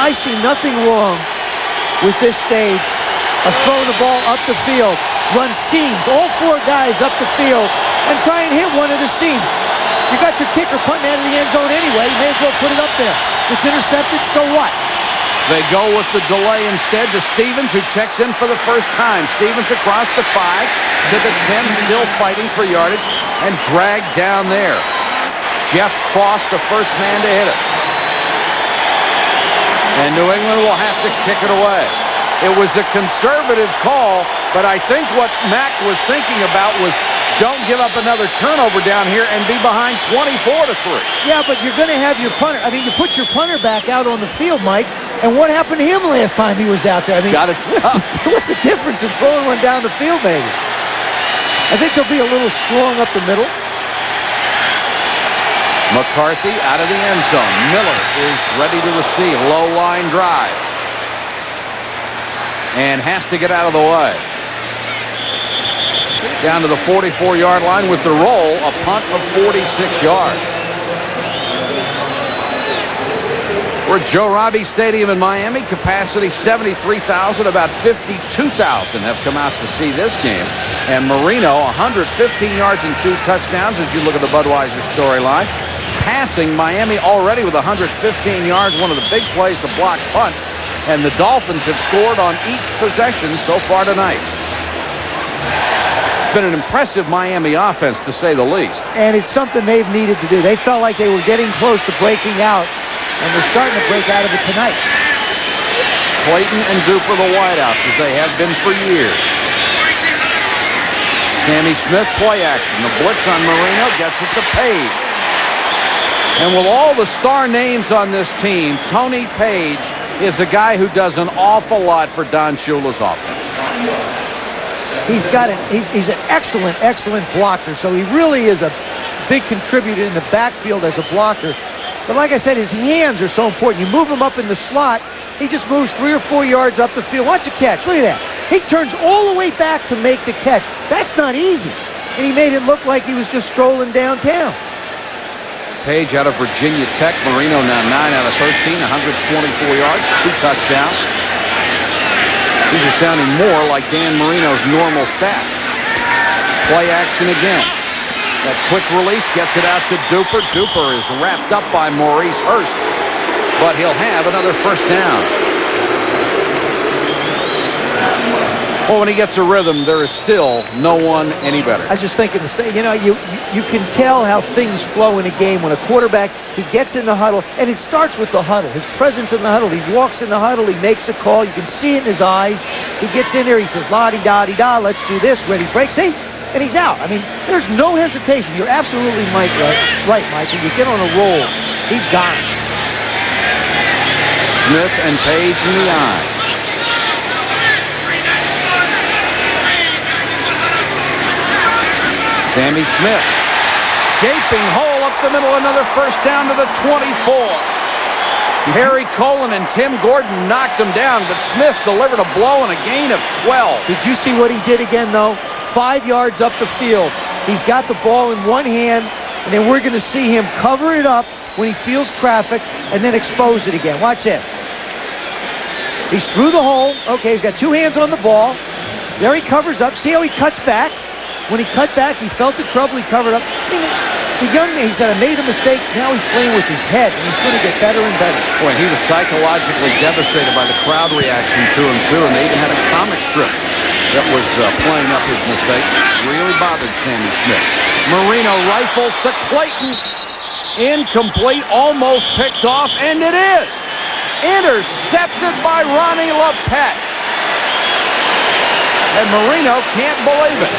B: I see nothing wrong with this stage of throwing the ball up the field, run seams, all 4 guys up the field, and try and hit one of the seams. You got your kicker punting out of the end zone anyway. You may as well put it up there. It's intercepted, so what?
A: They go with the delay instead to Stevens, who checks in for the first time. Stevens across the 5 to the 10, still fighting for yardage, and dragged down there. Jeff Cross, the first man to hit it. And New England will have to kick it away. It was a conservative call, but I think what Mack was thinking about was don't give up another turnover down here and be behind 24-3.
B: Yeah, but you're going to have your punter. I mean, you put your punter back out on the field, Mike, and what happened to him last time he was out there? I mean,
A: got it stuffed.
B: What's the difference in throwing one down the field, maybe? I think they'll be a little strong up the middle.
A: McCarthy out of the end zone. Miller is ready to receive. Low line drive. And has to get out of the way. Down to the 44-yard line with the roll. A punt of 46 yards. We're at Joe Robbie Stadium in Miami. Capacity 73,000. About 52,000 have come out to see this game. And Marino, 115 yards and 2 touchdowns as you look at the Budweiser storyline. Passing Miami already with 115 yards, one of the big plays, the block punt, and the Dolphins have scored on each possession so far tonight. It's been an impressive Miami offense, to say the least.
B: And it's something they've needed to do. They felt like they were getting close to breaking out, and they're starting to break out of it tonight.
A: Clayton and Duper the wideouts, as they have been for years. Sammy Smith play action. The blitz on Marino gets it to Page. And with all the star names on this team, Tony Page is a guy who does an awful lot for Don Shula's offense.
B: He's an excellent blocker, so he really is a big contributor in the backfield as a blocker. But like I said, his hands are so important. You move him up in the slot, he just moves 3 or 4 yards up the field. Watch a catch. Look at that. He turns all the way back to make the catch. That's not easy. And he made it look like he was just strolling downtown.
A: Page out of Virginia Tech. Marino now 9 out of 13, 124 yards, 2 touchdowns. These are sounding more like Dan Marino's normal stats. Play action again. That quick release gets it out to Duper. Duper is wrapped up by Maurice Hurst, but he'll have another first down. Well, when he gets a rhythm, there is still no one any better.
B: I was just thinking the same. You know, you can tell how things flow in a game when a quarterback, he gets in the huddle, and it starts with the huddle. His presence in the huddle. He walks in the huddle. He makes a call. You can see it in his eyes. He gets in there. He says, la-di-da-di-da, let's do this. Ready, break, see? And he's out. I mean, there's no hesitation. You're absolutely right, Mike. When you get on a roll, he's gone.
A: Smith and Page in the eye. Sammy Smith. Gaping hole up the middle. Another first down to the 24. Harry Colon and Tim Gordon knocked him down, but Smith delivered a blow and a gain of 12.
B: Did you see what he did again, though? 5 yards up the field. He's got the ball in one hand, and then we're going to see him cover it up when he feels traffic and then expose it again. Watch this. He's through the hole. Okay, he's got two hands on the ball. There he covers up. See how he cuts back? When he cut back, he felt the trouble. He covered up. I mean, the young man, he said, I made a mistake. Now he's playing with his head, and he's going to get better and better.
A: Boy, he was psychologically devastated by the crowd reaction to him, too, and they even had a comic strip that was playing up his mistake. Really bothered Sammy Smith. Marino rifles to Clayton. Incomplete, almost picked off, and it is. Intercepted by Ronnie LePet. And Marino can't believe it.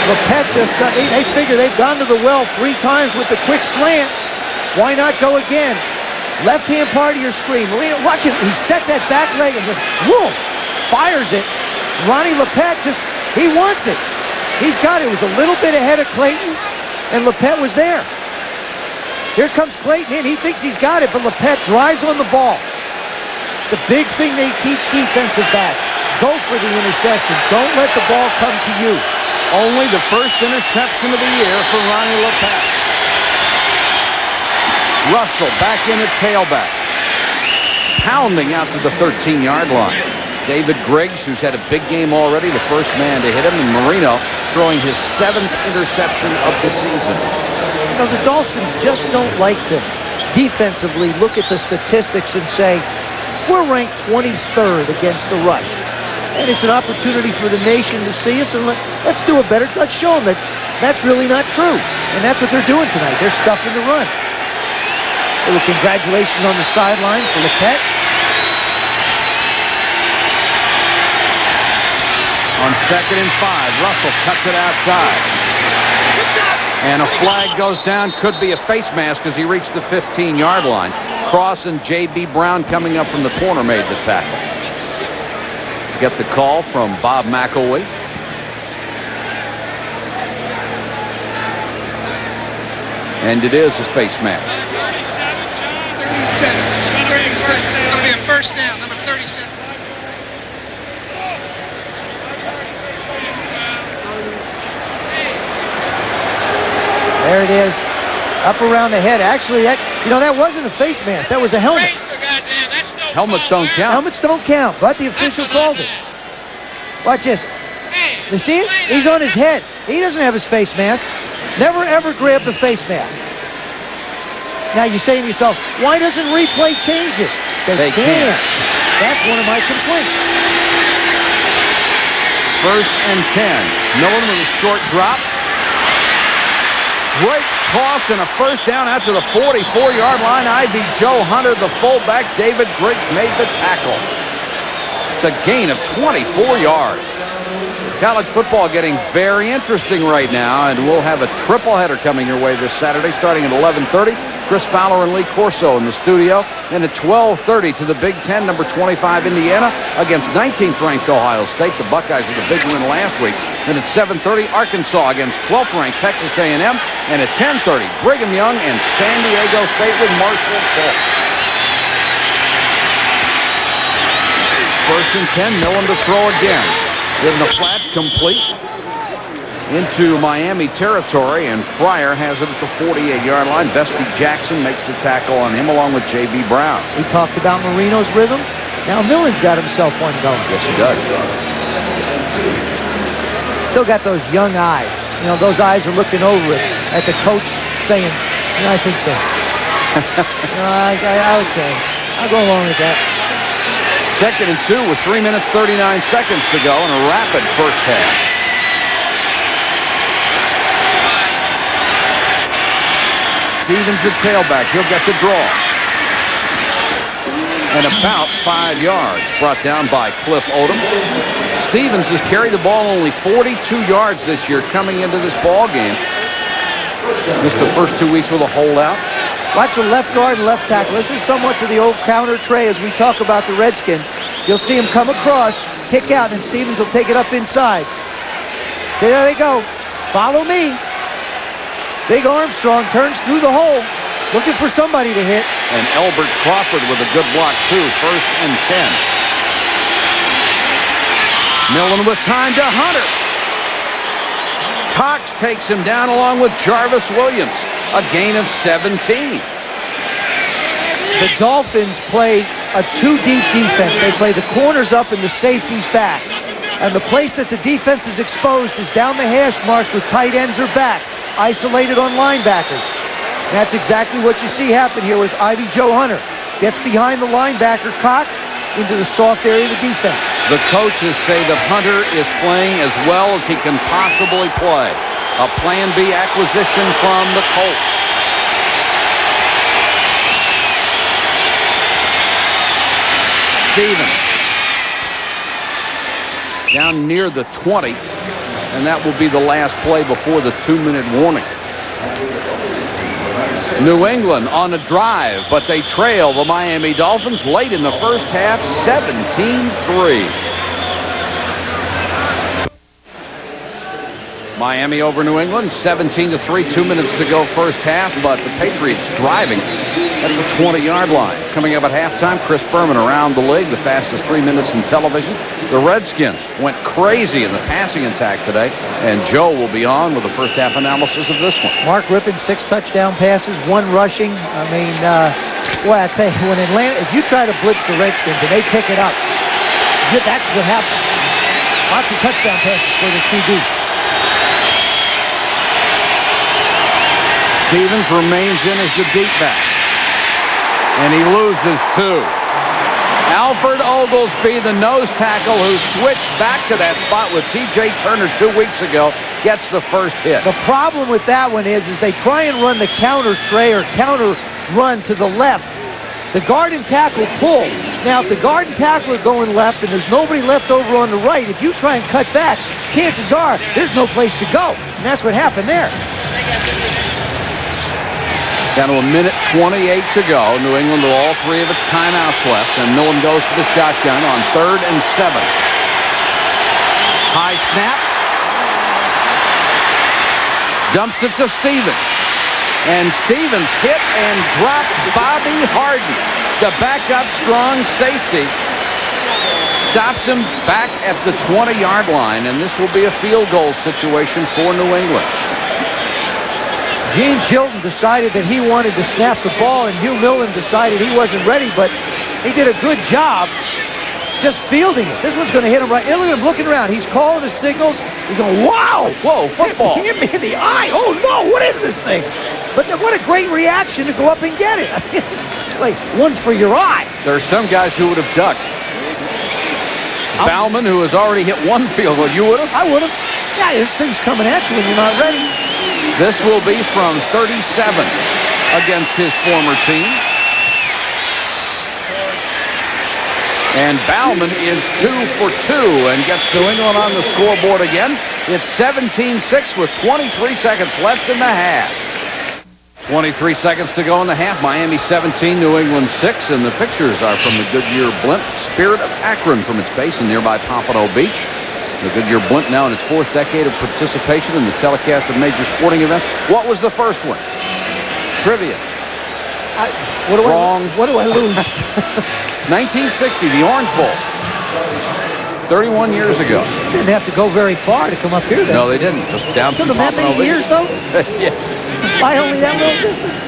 B: LePet just, they figure they've gone to the well 3 times with the quick slant. Why not go again? Left-hand part of your screen. Marino, watch it. He sets that back leg and just, whoa, fires it. Ronnie LePet just, he wants it. He's got it. It was a little bit ahead of Clayton, and LePet was there. Here comes Clayton in. He thinks he's got it, but LePet drives on the ball. It's a big thing they teach defensive backs. Go for the interception. Don't let the ball come to you.
A: Only the first interception of the year for Ronnie LePet. Russell back in at tailback. Pounding out to the 13-yard line. David Griggs, who's had a big game already, the first man to hit him, and Marino throwing his 7th interception of the season.
B: You know, the Dolphins just don't like to defensively look at the statistics and say, we're ranked 23rd against the rush. And it's an opportunity for the nation to see us, and let's do a better, let's show them that that's really not true. And that's what they're doing tonight. They're stuffing the run. A little congratulations on the sideline for LePet.
A: On 2nd and 5, Russell cuts it outside. And a flag goes down. Could be a face mask as he reached the 15-yard line. Cross and J.B. Brown coming up from the corner made the tackle. Get the call from Bob McElwee. And it is a face mask.
D: It's going to be a first down, number 37.
B: There it is. Up around the head. Actually, that wasn't a face mask. That was a helmet.
A: Helmets don't count.
B: Helmets don't count, but the official called it. Watch this. You see it? He's on his head. He doesn't have his face mask. Never, ever grab the face mask. Now you're saying to yourself, why doesn't replay change it? They can't. That's one of my complaints.
A: 1st and 10. Millen with a short drop. Great toss and a first down out to the 44-yard line. Ivy Joe Hunter, the fullback. David Griggs made the tackle. It's a gain of 24 yards. College football getting very interesting right now, and we'll have a triple header coming your way this Saturday starting at 11:30. Chris Fowler and Lee Corso in the studio. Then at 12:30 to the Big Ten, number 25 Indiana against 19th ranked Ohio State. The Buckeyes with a big win last week. Then at 7:30 Arkansas against 12th ranked Texas A&M. And at 10:30 Brigham Young and San Diego State with Marshall Faulk. 1st and 10, Millen to throw again. In the flat, complete into Miami territory, and Fryer has it at the 48-yard line. Vespi Jackson makes the tackle on him along with J.B. Brown.
B: We talked about Marino's rhythm. Now Millen's got himself one going.
A: Yes, he does.
B: Still got those young eyes. You know, those eyes are looking over it at the coach saying, I think so. Okay, I'll go along with that.
A: 2nd and 2 with 3 minutes 39 seconds to go in a rapid first half. Stevens at tailback. He'll get the draw. And about 5 yards brought down by Cliff Odom. Stevens has carried the ball only 42 yards this year coming into this ball game. Missed the first 2 weeks with a holdout.
B: Watch the left guard and left tackle. This is somewhat to the old counter tray as we talk about the Redskins. You'll see him come across, kick out, and Stevens will take it up inside. See, there they go. Follow me. Big Armstrong turns through the hole, looking for somebody to hit.
A: And Elbert Crawford with a good block, too. 1st and 10. Millen with time to Hunter. Cox takes him down along with Jarvis Williams. A gain of 17.
B: The Dolphins play a 2-deep defense. They play the corners up and the safeties back. And the place that the defense is exposed is down the hash marks with tight ends or backs, isolated on linebackers. And that's exactly what you see happen here with Ivy Joe Hunter. Gets behind the linebacker, Cox, into the soft area of the defense.
A: The coaches say that Hunter is playing as well as he can possibly play. A Plan B acquisition from the Colts. Stevens. Down near the 20. And that will be the last play before the 2-minute warning. New England on a drive, but they trail the Miami Dolphins late in the first half, 17-3. Miami over New England, 17-3, 2 minutes to go first half, but the Patriots driving at the 20-yard line. Coming up at halftime, Chris Berman around the league, the fastest 3 minutes in television. The Redskins went crazy in the passing attack today, and Joe will be on with the first half analysis of this one.
B: Mark Rippon, 6 touchdown passes, 1 rushing. I mean, boy, I tell you, when Atlanta, if you try to blitz the Redskins and they pick it up, that's what happens. Lots of touchdown passes for the QB.
A: Stevens remains in as the deep back. And he loses 2. Alfred Oglesby, the nose tackle who switched back to that spot with T.J. Turner 2 weeks ago, gets the first hit.
B: The problem with that one is they try and run the counter tray or counter run to the left. The guard and tackle pull. Now, if the guard and tackle are going left and there's nobody left over on the right, if you try and cut back, chances are there's no place to go. And that's what happened there.
A: Down to 1:28 to go. New England with all 3 of its timeouts left. And Millen goes to the shotgun on 3rd and 7. High snap. Dumps it to Stevens. And Stevens hit and dropped Bobby Harden. The backup strong safety stops him back at the 20-yard line. And this will be a field goal situation for New England.
B: Gene Chilton decided that he wanted to snap the ball, and Hugh Millen decided he wasn't ready, but he did a good job just fielding it. This one's going to hit him right. Look at him looking around. He's calling his signals. He's going, wow!
A: Whoa, football.
B: Hit me in the eye. Oh, no, what is this thing? But what a great reaction to go up and get it. I mean, it's like one for your eye.
A: There are some guys who would have ducked. Bauman, who has already hit 1 field goal. You would have?
B: I would have. Yeah, this thing's coming at you when you're not ready.
A: This will be from 37 against his former team. And Bauman is 2 for 2 and gets New England on the scoreboard again. It's 17-6 with 23 seconds left in the half. 23 seconds to go in the half. Miami 17, New England 6. And the pictures are from the Goodyear blimp Spirit of Akron from its base in nearby Pompano Beach. The Goodyear blimp now in its 4th decade of participation in the telecast of major sporting events. What was the first one? Trivia. Wrong.
B: What do I lose?
A: 1960, the Orange Bowl. 31 years ago.
B: Didn't have to go very far to come up here, then.
A: No, they didn't. Just down
B: Took
A: through
B: them that
A: Pompano
B: many
A: Beach.
B: years, though?
A: Yeah.
B: By only that little distance?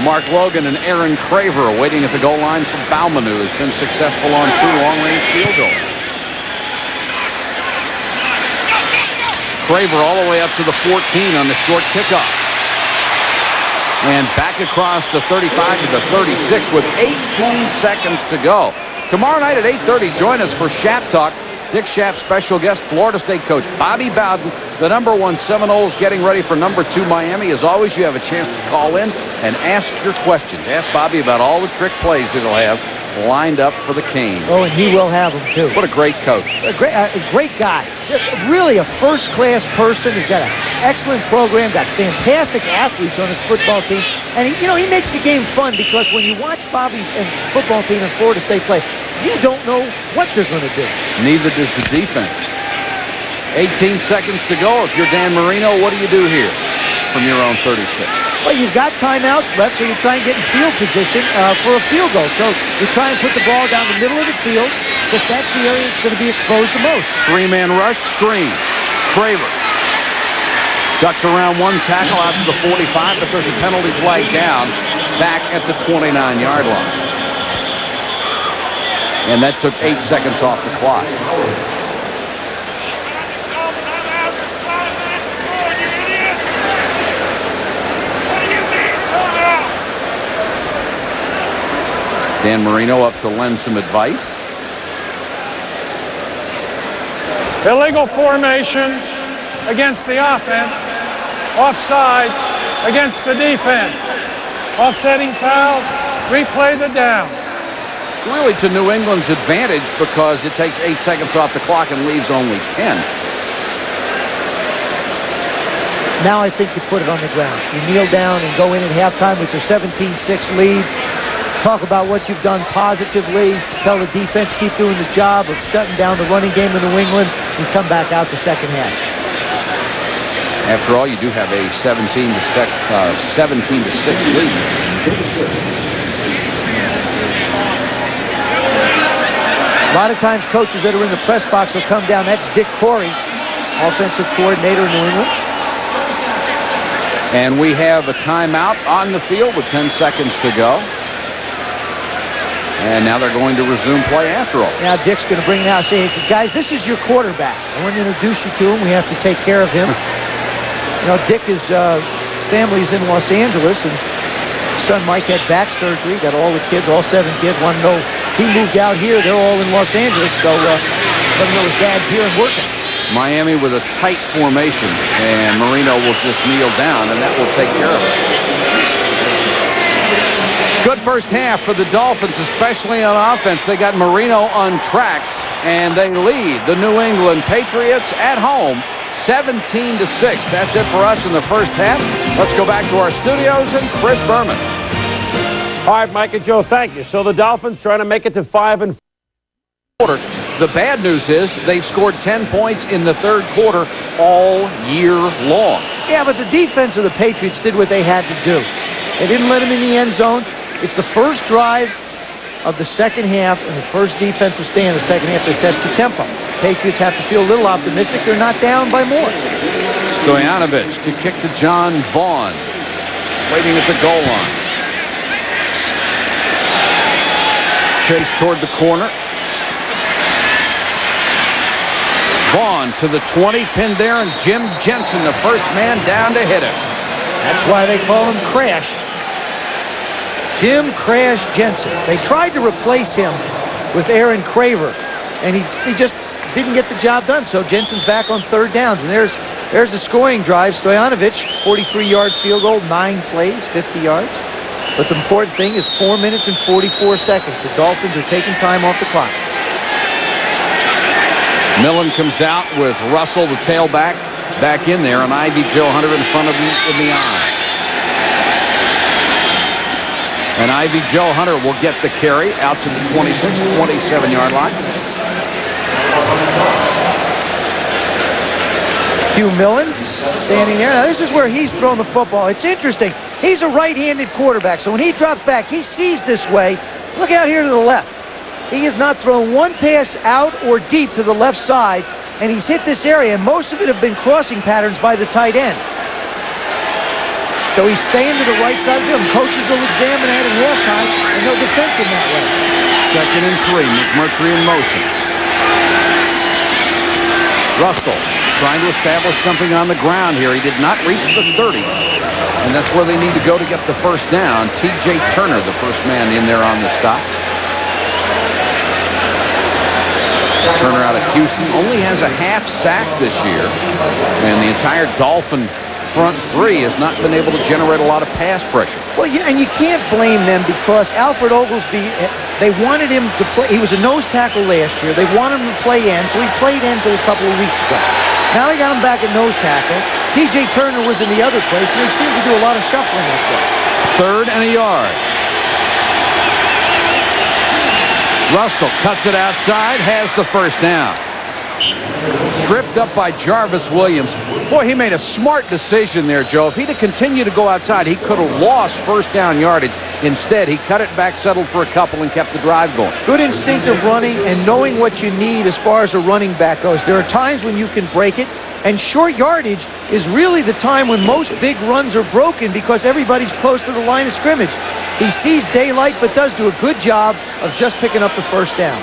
A: Mark Logan and Aaron Craver waiting at the goal line for Bauman, who has been successful on 2 long-range field goals. Craver all the way up to the 14 on the short kickoff. And back across the 35 to the 36 with 18 seconds to go. Tomorrow night at 8:30, join us for Shap Talk. Dick Shap's special guest, Florida State coach Bobby Bowden, the #1 Seminoles getting ready for #2 Miami. As always, you have a chance to call in and ask your questions. Ask Bobby about all the trick plays that he'll have lined up for the Canes.
B: Oh, and he will have them, too.
A: What a great coach.
B: A great guy. Really a first-class person. He's got an excellent program, got fantastic athletes on his football team. And, he makes the game fun because when you watch Bobby's football team and Florida State play, you don't know what they're going to do.
A: Neither does the defense. 18 seconds to go. If you're Dan Marino, what do you do here from your own 36?
B: Well, you've got timeouts left, so you try and get in field position for a field goal. So you try and put the ball down the middle of the field if that's the area that's going to be exposed the most.
A: Three-man rush, screen. Craver ducks around one tackle out to the 45, but there's a penalty flag down back at the 29-yard line. And that took 8 seconds off the clock. Dan Marino up to lend some advice.
C: Illegal formations against the offense. Offsides against the defense. Offsetting foul. Replay the down.
A: It's really to New England's advantage because it takes 8 seconds off the clock and leaves only 10.
B: Now I think you put it on the ground. You kneel down and go in at halftime with your 17-6 lead. Talk about what you've done positively. Tell the defense keep doing the job of shutting down the running game of New England and come back out the second half.
A: After all, you do have a 17-6 lead.
B: A lot of times coaches that are in the press box will come down. That's Dick Corey, offensive coordinator in New England.
A: And we have a timeout on the field with 10 seconds to go. And now they're going to resume play after all.
B: Now Dick's going to bring it out and say, guys, this is your quarterback. I want to introduce you to him. We have to take care of him. Dick, his family is in Los Angeles, and his son Mike had back surgery. Got all the kids, all 7 kids. Want to know he moved out here. They're all in Los Angeles, so let him know his dad's here and working.
A: Miami with a tight formation, and Marino will just kneel down, and that will take care of it. Good first half for the Dolphins, especially on offense. They got Marino untracked, and they lead the New England Patriots at home 17-6. That's it for us in the first half. Let's go back to our studios and Chris Berman.
E: All right, Mike and Joe, thank you. So the Dolphins trying to make it to 5-4.
A: The bad news is they've scored 10 points in the third quarter all year long.
B: Yeah, but the defense of the Patriots did what they had to do. They didn't let him in the end zone. It's the first drive of the second half and the first defensive stay in the second half that sets the tempo. Patriots have to feel a little optimistic. They're not down by more.
A: Stoyanovich to kick to John Vaughn, waiting at the goal line. Chase toward the corner. Vaughn to the 20, pinned there, and Jim Jensen, the first man down to hit him.
B: That's why they call him Crash. Jim Crash Jensen. They tried to replace him with Aaron Craver, and he just didn't get the job done. So Jensen's back on third downs, and there's the scoring drive. Stoyanovich, 43-yard field goal, 9 plays, 50 yards. But the important thing is 4 minutes and 44 seconds. The Dolphins are taking time off the clock.
A: Millen comes out with Russell, the tailback, back in there, and Ivy Joe Hunter in front of him in the eye. And Ivy Joe Hunter will get the carry out to the 26, 27-yard line.
B: Hugh Millen standing there. Now, this is where he's thrown the football. It's interesting. He's a right-handed quarterback, so when he drops back, he sees this way. Look out here to the left. He has not thrown one pass out or deep to the left side, and he's hit this area, and most of it have been crossing patterns by the tight end. So he's staying to the right side of the field. Coaches will examine that at halftime, and they'll defend him that way.
A: 2nd and 3, McMurtry in motion. Russell trying to establish something on the ground here. He did not reach the 30, and that's where they need to go to get the first down. T.J. Turner, the first man in there on the stop. Turner out of Houston only has a half sack this year, and the entire Dolphin front three has not been able to generate a lot of pass pressure.
B: Well, and you can't blame them because Alfred Oglesby, they wanted him to play. He was a nose tackle last year. They wanted him to play end, so he played end till a couple of weeks ago. Now they got him back at nose tackle. T.J. Turner was in the other place, and they seem to do a lot of shuffling up there.
A: 3rd and a yard. Russell cuts it outside, has the first down. Tripped up by Jarvis Williams. Boy, he made a smart decision there, Joe. If he'd have continued to go outside, he could have lost first down yardage. Instead, he cut it back, settled for a couple, and kept the drive going.
B: Good instinctive running and knowing what you need as far as a running back goes. There are times when you can break it, and short yardage is really the time when most big runs are broken because everybody's close to the line of scrimmage. He sees daylight, but does do a good job of just picking up the first down.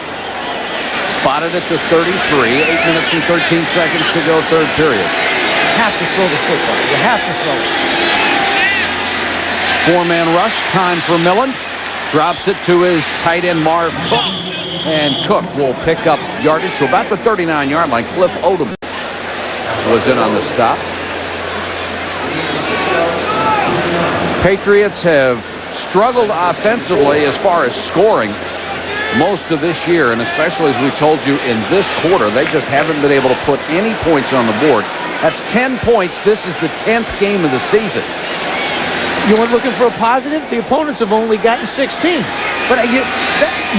A: Spotted at the 33, 8 minutes and 13 seconds to go, third period.
B: You have to throw the football. You have to throw it.
A: 4-man rush, time for Millen. Drops it to his tight end, Marv Cook. And Cook will pick up yardage to about the 39-yard line. Cliff Odom was in on the stop. Patriots have struggled offensively as far as scoring most of this year, and especially as we told you in this quarter, they just haven't been able to put any points on the board. That's 10 points. This is the 10th game of the season.
B: You want looking for a positive? The opponents have only gotten 16. But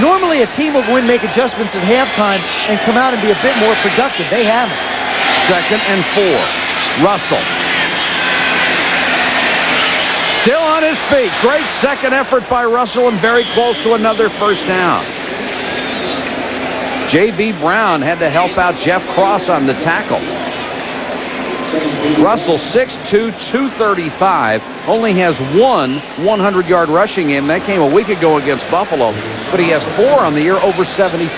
B: normally a team will go in, make adjustments at halftime, and come out and be a bit more productive. They haven't.
A: 2nd and 4. Russell. Still on his feet. Great second effort by Russell and very close to another first down. J.B. Brown had to help out Jeff Cross on the tackle. Russell, 6'2", 235, only has one 100-yard rushing game. That came a week ago against Buffalo, but he has 4 on the year over 75.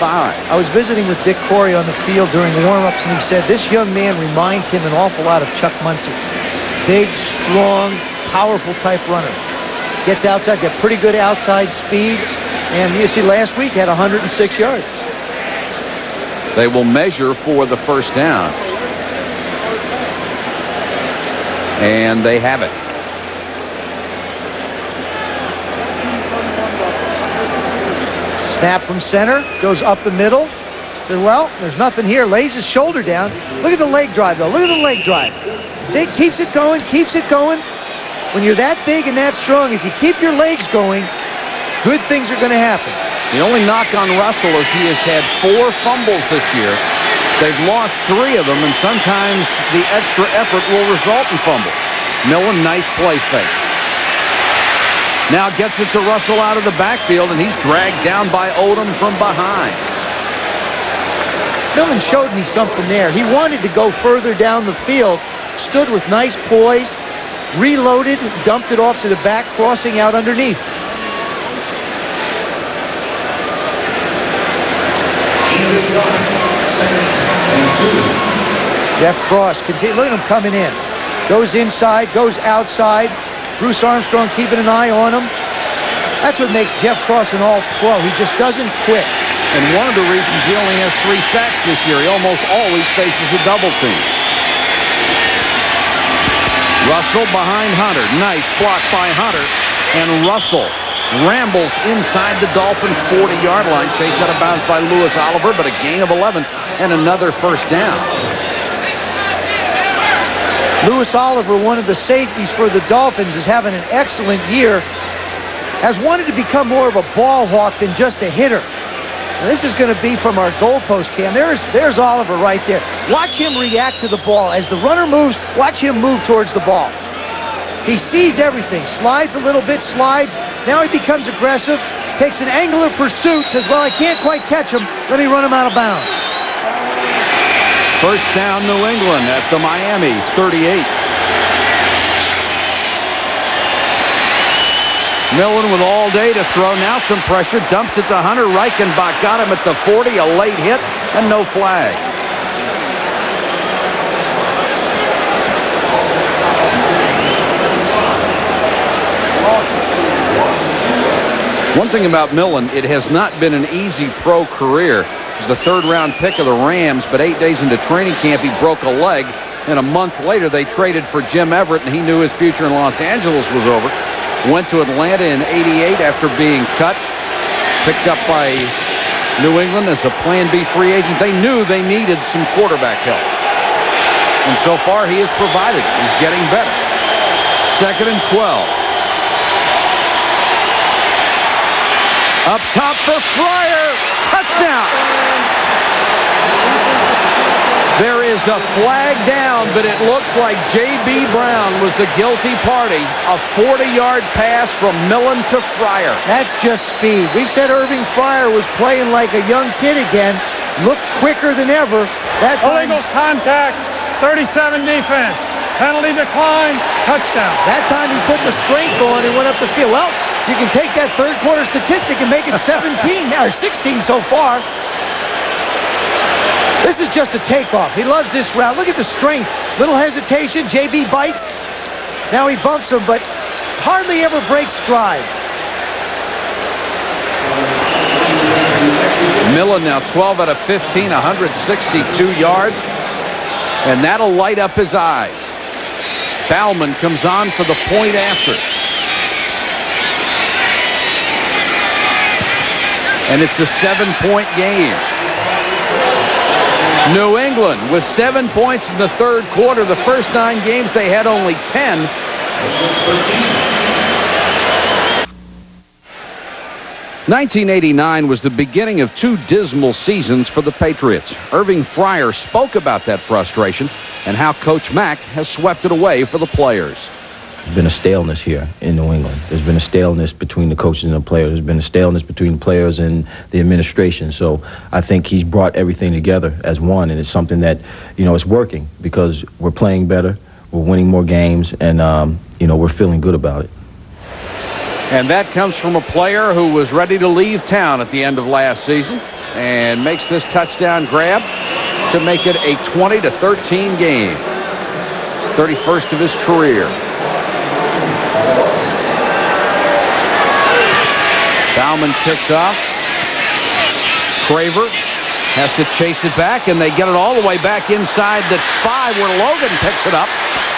B: I was visiting with Dick Corey on the field during warm-ups, and he said this young man reminds him an awful lot of Chuck Muncie. Big, strong, powerful type runner. Gets outside, got pretty good outside speed, and you see last week had 106 yards.
A: They will measure for the first down. And they have it.
B: Snap from center, goes up the middle. Said, well, there's nothing here. Lays his shoulder down. Look at the leg drive, though. Look at the leg drive. See, keeps it going, keeps it going. When you're that big and that strong, if you keep your legs going, good things are going to happen.
A: The only knock on Russell is he has had 4 fumbles this year. They've lost 3 of them, and sometimes the extra effort will result in fumble. Millen, nice play fake. Now gets it to Russell out of the backfield, and he's dragged down by Odom from behind.
B: Millen showed me something there. He wanted to go further down the field, stood with nice poise, reloaded, dumped it off to the back, crossing out underneath. Jeff Cross, look at him coming in. Goes inside, goes outside. Bruce Armstrong keeping an eye on him. That's what makes Jeff Cross an all-pro. He just doesn't quit.
A: And one of the reasons he only has 3 sacks this year, he almost always faces a double team. Russell behind Hunter. Nice block by Hunter. And Russell rambles inside the Dolphins' 40-yard line. Chased out of bounds by Lewis Oliver, but a gain of 11 and another first down.
B: Lewis Oliver, one of the safeties for the Dolphins, is having an excellent year. Has wanted to become more of a ball hawk than just a hitter. And this is going to be from our goalpost cam. There's Oliver right there. Watch him react to the ball. As the runner moves, watch him move towards the ball. He sees everything. Slides a little bit, slides. Now he becomes aggressive. Takes an angle of pursuit. Says, well, I can't quite catch him. Let me run him out of bounds.
A: First down, New England at the Miami 38. Millen with all day to throw. Now some pressure. Dumps it to Hunter. Reichenbach got him at the 40. A late hit and no flag. One thing about Millen, it has not been an easy pro career. was the third-round pick of the Rams, but 8 days into training camp, he broke a leg. And a month later, they traded for Jim Everett, and he knew his future in Los Angeles was over. Went to Atlanta in '88 after being cut. Picked up by New England as a Plan B free agent. They knew they needed some quarterback help. And so far, he has provided. He's getting better. 2nd and 12. Up top for Fryer. Touchdown. There is a flag down, but it looks like J.B. Brown was the guilty party. A 40-yard pass from Millen to Fryer.
B: That's just speed. We said Irving Fryer was playing like a young kid again. Looked quicker than ever. That time,
C: Illegal contact, 37 defense. Penalty decline, touchdown.
B: that time he put the strength on and went up the field. Well, you can take that third quarter statistic and make it 17 now, or 16 so far. This is just a takeoff. He loves this route. Look at the strength. Little hesitation. JB bites. Now he bumps him, but hardly ever breaks stride.
A: Millen now 12 out of 15, 162 yards. And that'll light up his eyes. Bauman comes on for the point after. And it's a 7-point game. New England with 7 points in the third quarter. The first 9 games they had only 10. '89 was the beginning of 2 dismal seasons for the Patriots. Irving Fryer spoke about that frustration and how Coach Mack has swept it away for the players.
F: There's been a staleness here in New England. There's been a staleness between the coaches and the players. There's been a staleness between the players and the administration. So I think he's brought everything together as one, and it's something that, it's working because we're playing better, we're winning more games, and, we're feeling good about it.
A: And that comes from a player who was ready to leave town at the end of last season and makes this touchdown grab to make it a 20-13 game. 31st of his career. Bauman picks off. Craver has to chase it back, and they get it all the way back inside the 5 where Logan picks it up.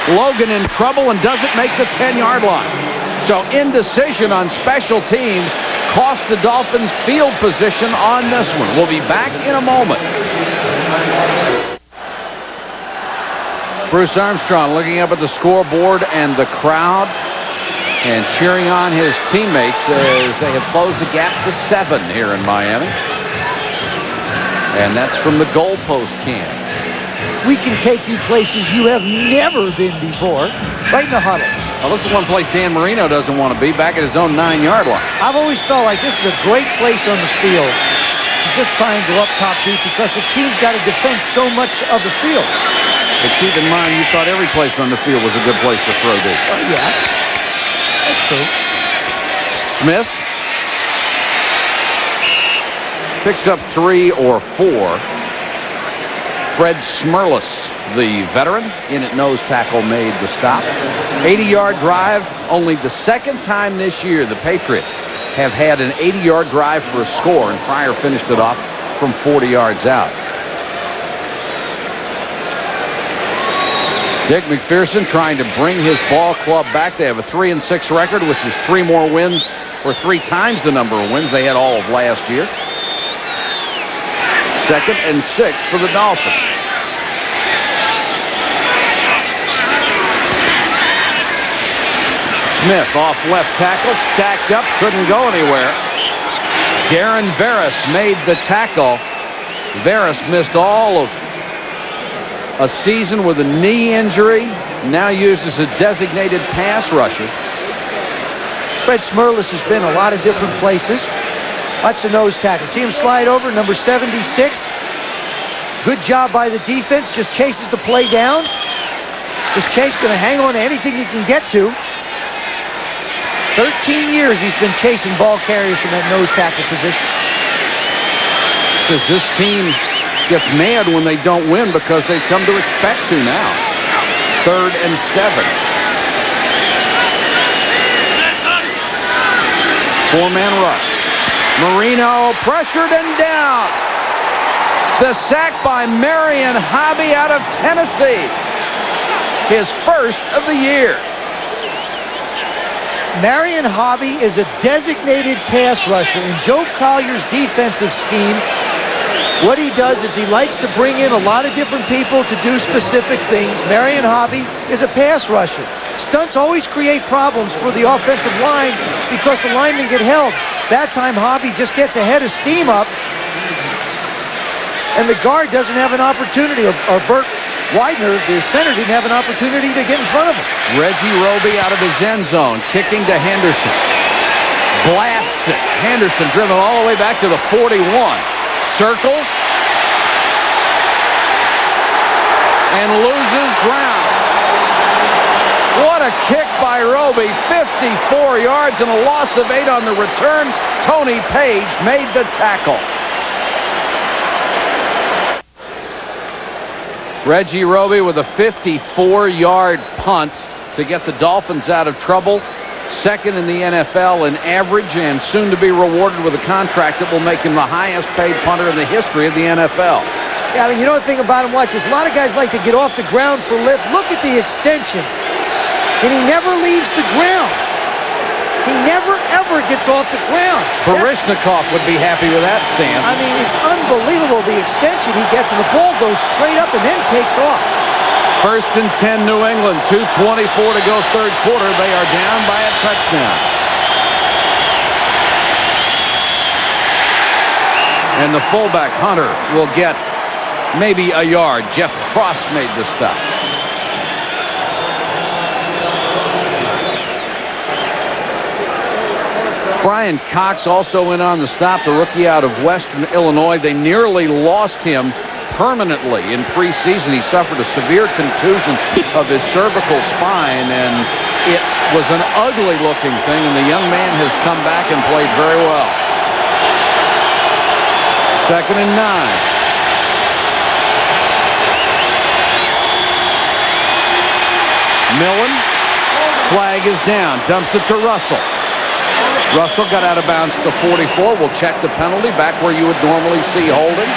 A: Logan in trouble and doesn't make the 10-yard line. So indecision on special teams cost the Dolphins field position on this one. We'll be back in a moment. Bruce Armstrong looking up at the scoreboard and the crowd and cheering on his teammates as they have closed the gap to 7 here in Miami. And that's from the goalpost cam.
B: We can take you places you have never been before. Right in the huddle.
A: Well, this is one place Dan Marino doesn't want to be, back at his own 9-yard line.
B: I've always felt like this is a great place on the field to just try and go up top deep because the team's got to defend so much of the field.
A: But keep in mind, you thought every place on the field was a good place to throw deep.
B: Yeah, that's true.
A: Smith picks up 3 or 4. Fred Smerlas, the veteran, in at nose tackle, made the stop. 80-yard drive, only the second time this year the Patriots have had an 80-yard drive for a score, and Fryer finished it off from 40 yards out. Dick McPherson trying to bring his ball club back. They have a 3-6 record, which is 3 more wins, or 3 times the number of wins they had all of last year. 2nd and 6 for the Dolphins. Smith off left tackle, stacked up, couldn't go anywhere. Darren Varus made the tackle. Varus missed all of a season with a knee injury, now used as a designated pass rusher.
B: Fred Smerlas has been a lot of different places. Watch the nose tackle. See him slide over, number 76. Good job by the defense. Just chases the play down. This Chase going to hang on to anything he can get to. 13 years he's been chasing ball carriers from that nose tackle position.
A: Because this team gets mad when they don't win because they've come to expect to now. 3rd and 7. 4-man rush. Marino pressured and down. The sack by Marion Hobby out of Tennessee. His first of the year.
B: Marion Hobby is a designated pass rusher in Joe Collier's defensive scheme. What he does is he likes to bring in a lot of different people to do specific things. Marion Hobby is a pass rusher. Stunts always create problems for the offensive line because the linemen get held. That time Hobby just gets a head of steam up, and the guard doesn't have an opportunity, or Burt Widener, the center, didn't have an opportunity to get in front of him.
A: Reggie Roby out of his end zone, kicking to Henderson. Blasts it. Henderson driven all the way back to the 41. Circles. And loses ground. What a kick by Roby. 54 yards and a loss of 8 on the return. Tony Page made the tackle. Reggie Roby with a 54-yard punt to get the Dolphins out of trouble. Second in the NFL in average, and soon to be rewarded with a contract that will make him the highest paid punter in the history of the NFL.
B: Yeah, I mean, you know the thing about him, watch this. A lot of guys like to get off the ground for lift. Look at the extension. And he never leaves the ground. He never, ever gets off the ground.
A: Baryshnikov would be happy with that stance.
B: I mean, it's unbelievable the extension he gets, and the ball goes straight up and then takes off.
A: First and 10, New England. 2:24 to go, third quarter. They are down by a touchdown. And the fullback, Hunter, will get maybe a yard. Jeff Cross made the stop. Brian Cox also in on the stop, the rookie out of Western Illinois. They nearly lost him permanently in preseason. He suffered a severe contusion of his cervical spine, and it was an ugly-looking thing, and the young man has come back and played very well. Second and 9. Millen, flag is down, dumps it to Russell. Russell got out of bounds to 44. We'll check the penalty back where you would normally see holding.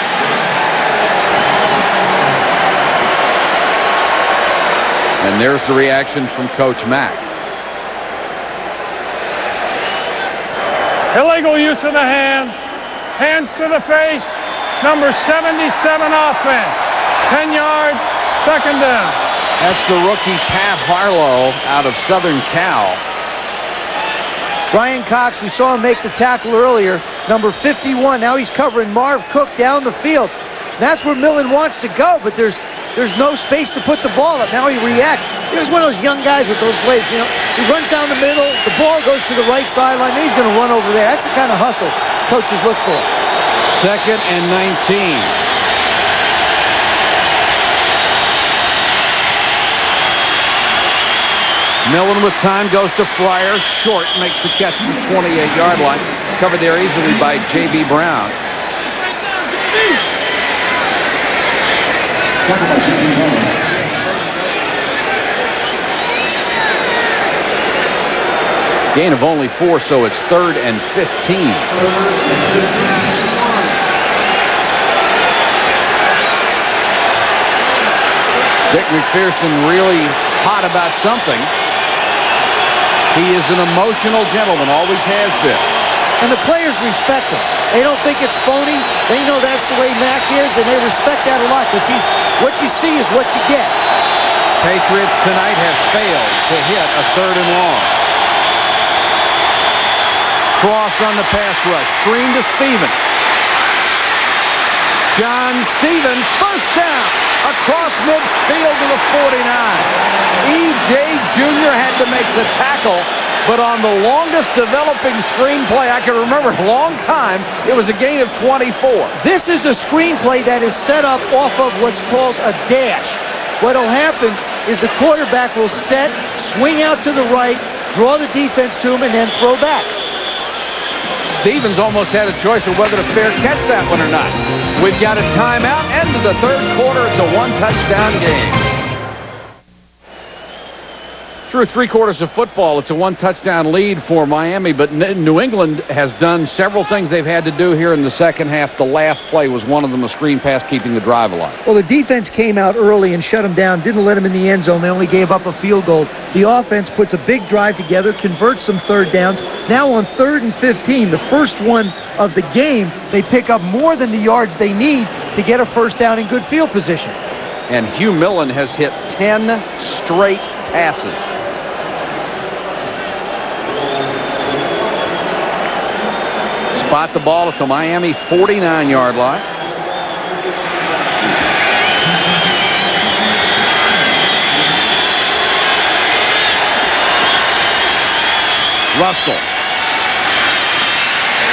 A: And there's the reaction from Coach Mack.
C: Illegal use of the hands. Hands to the face. Number 77 offense. 10 yards, second down.
A: That's the rookie Pat Harlow out of Southern Cal.
B: Brian Cox, we saw him make the tackle earlier. Number 51, now he's covering Marv Cook down the field. That's where Millen wants to go, but there's no space to put the ball up. Now he reacts. Here's one of those young guys with those blades, you know. He runs down the middle, the ball goes to the right sideline, he's going to run over there. That's the kind of hustle coaches look for.
A: Second and 19. Millen with time goes to Fryer. Short makes the catch at the 28-yard line. Covered there easily by J.B. Brown. Gain of only 4, so it's third and 15. Dick McPherson really hot about something. He is an emotional gentleman, always has been.
B: And the players respect him. They don't think it's phony. They know that's the way Mac is, and they respect that a lot because what you see is what you get.
A: Patriots tonight have failed to hit a third and long. Cross on the pass rush. Screen to Stevens. John Stevens, first down. Across midfield to the 49. E.J. Jr. had to make the tackle, but on the longest developing screenplay I can remember in a long time, it was a gain of 24.
B: This is a screenplay that is set up off of what's called a dash. What will happen is the quarterback will set, swing out to the right, draw the defense to him, and then throw back.
A: Stevens almost had a choice of whether to fair catch that one or not. We've got a timeout. End of the third quarter. It's a one-touchdown game. Through 3/4 of football, it's a 1-touchdown lead for Miami, but New England has done several things they've had to do here in the second half. The last play was one of them, a screen pass, keeping the drive alive.
B: Well, the defense came out early and shut them down, didn't let them in the end zone. They only gave up a field goal. The offense puts a big drive together, converts some third downs. Now on 3rd and 15, the first one of the game, they pick up more than the yards they need to get a first down in good field position.
A: And Hugh Millen has hit 10 straight passes. Spot the ball at the Miami 49-yard line. Russell.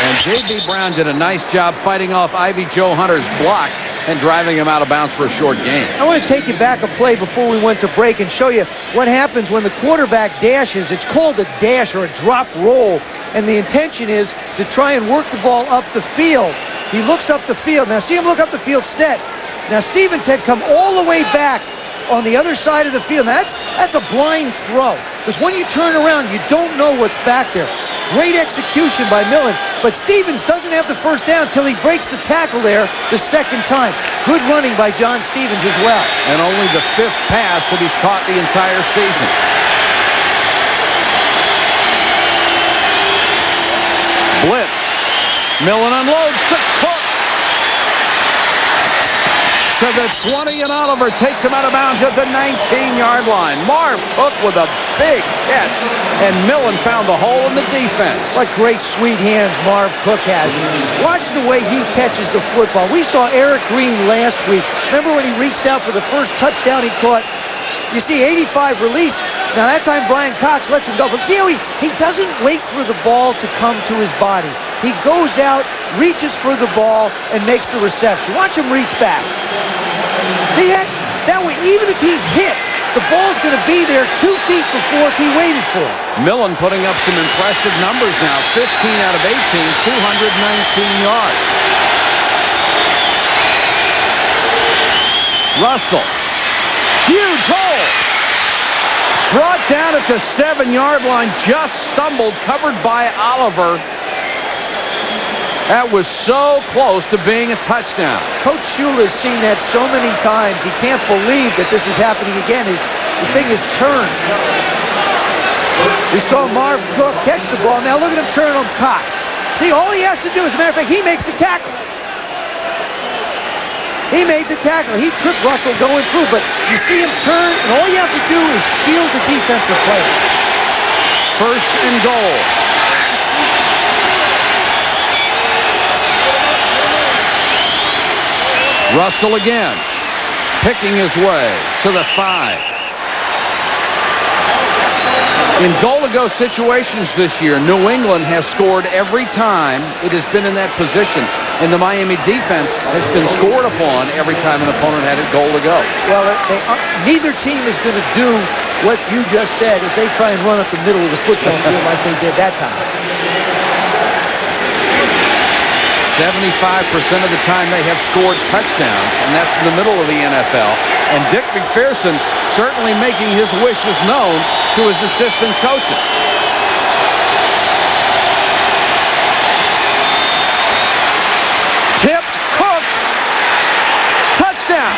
A: And J.B. Brown did a nice job fighting off Ivy Joe Hunter's block and driving him out of bounds for a short gain.
B: I want to take you back a play before we went to break and show you what happens when the quarterback dashes. It's called a dash or a drop roll, and the intention is to try and work the ball up the field. He looks up the field. Now see him look up the field, set. Now Stevens had come all the way back on the other side of the field. Now, that's a blind throw, because when you turn around, you don't know what's back there. Great execution by Millen, but Stevens doesn't have the first down until he breaks the tackle there the second time. Good running by John Stevens as well.
A: And only the 5th pass that he's caught the entire season. Blitz. Millen unloads to Cook. To the 20, and Oliver takes him out of bounds at the 19-yard line. Marv Cook with a big catch, and Millen found the hole in the defense.
B: What great sweet hands Marv Cook has. Watch the way he catches the football. We saw Eric Green last week. Remember when he reached out for the first touchdown he caught? You see 85 release. Now that time Brian Cox lets him go. But see how he doesn't wait for the ball to come to his body. He goes out, reaches for the ball, and makes the reception. Watch him reach back. See that? That way, even if he's hit, the ball's going to be there 2 feet before if he waited for it.
A: Millen putting up some impressive numbers now. 15 out of 18, 219 yards. Russell. Huge hole. Brought down at the 7-yard line. Just stumbled, covered by Oliver. That was so close to being a touchdown.
B: Coach Shula's seen that so many times. He can't believe that this is happening again. The thing is turned. We saw Marv Cook catch the ball. Now look at him turn on Cox. See, all he has to do, as a matter of fact, he makes the tackle. He made the tackle. He tripped Russell going through, but you see him turn, and all you have to do is shield the defensive player.
A: 1st and goal. Russell again, picking his way to the 5. In goal-to-go situations this year, New England has scored every time it has been in that position, and the Miami defense has been scored upon every time an opponent had it goal to go.
B: Well, neither team is going to do what you just said if they try and run up the middle of the football field like they did that time.
A: 75% of the time they have scored touchdowns, and that's in the middle of the NFL. And Dick McPherson certainly making his wishes known to his assistant coaches. Tipped, Cook, touchdown.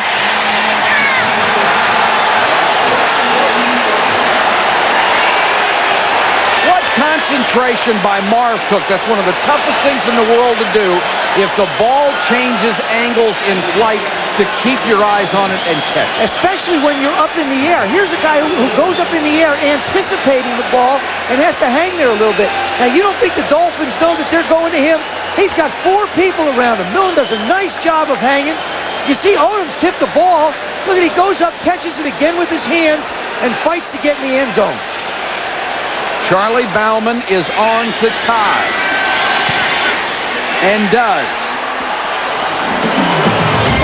A: Concentration by Marv Cook. That's one of the toughest things in the world to do if the ball changes angles in flight, to keep your eyes on it and catch it.
B: Especially when you're up in the air. Here's a guy who goes up in the air anticipating the ball and has to hang there a little bit. Now, you don't think the Dolphins know that they're going to him? He's got 4 people around him. Millen does a nice job of hanging. You see Odom's tipped the ball. Look at he goes up, catches it again with his hands, and fights to get in the end zone.
A: Charlie Bauman is on to tie. And does.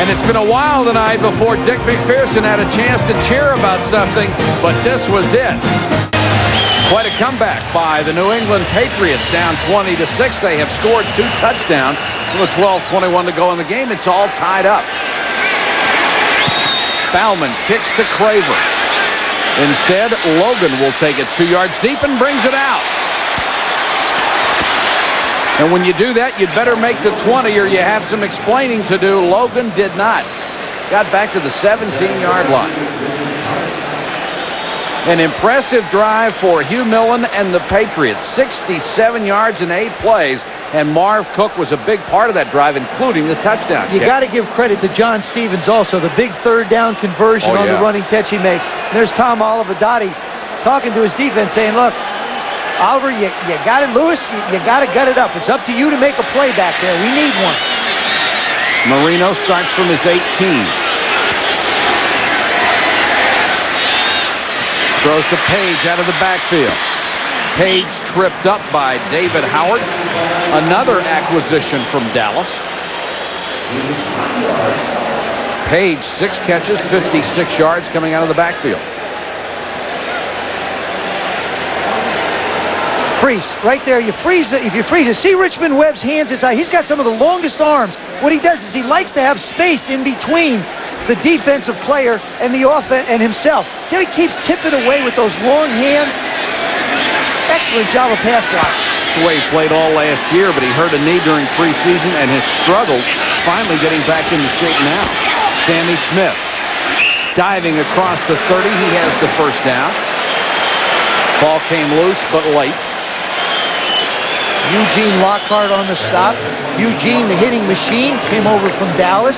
A: And it's been a while tonight before Dick McPherson had a chance to cheer about something, but this was it. Quite a comeback by the New England Patriots, down 20-6. They have scored 2 touchdowns with 12:21 to go in the game. It's all tied up. Bauman kicks to Craver. Instead, Logan will take it 2 yards deep and brings it out. And when you do that, you'd better make the 20 or you have some explaining to do. Logan did not. Got back to the 17-yard line. An impressive drive for Hugh Millen and the Patriots. 67 yards in 8 plays. And Marv Cook was a big part of that drive, including the touchdown.
B: You got to give credit to John Stevens also. The big third down conversion on the running catch he makes. There's Tom Olivadotti talking to his defense saying, look, Oliver, you got it, Lewis. You got to gut it up. It's up to you to make a play back there. We need one.
A: Marino starts from his 18. Throws to Page out of the backfield. Page tripped up by David Howard. Another acquisition from Dallas. Page, 6 catches, 56 yards coming out of the backfield.
B: Freeze, right there. You freeze it. If you freeze it, see Richmond Webb's hands inside. He's got some of the longest arms. What he does is he likes to have space in between the defensive player and the offense and himself. See how he keeps tipping away with those long hands? Excellent job of pass block.
A: That's the way he played all last year, but he hurt a knee during preseason and has struggled finally getting back into shape now. Sammy Smith diving across the 30. He has the first down. Ball came loose, but late.
B: Eugene Lockhart on the stop. Eugene, the hitting machine, came over from Dallas.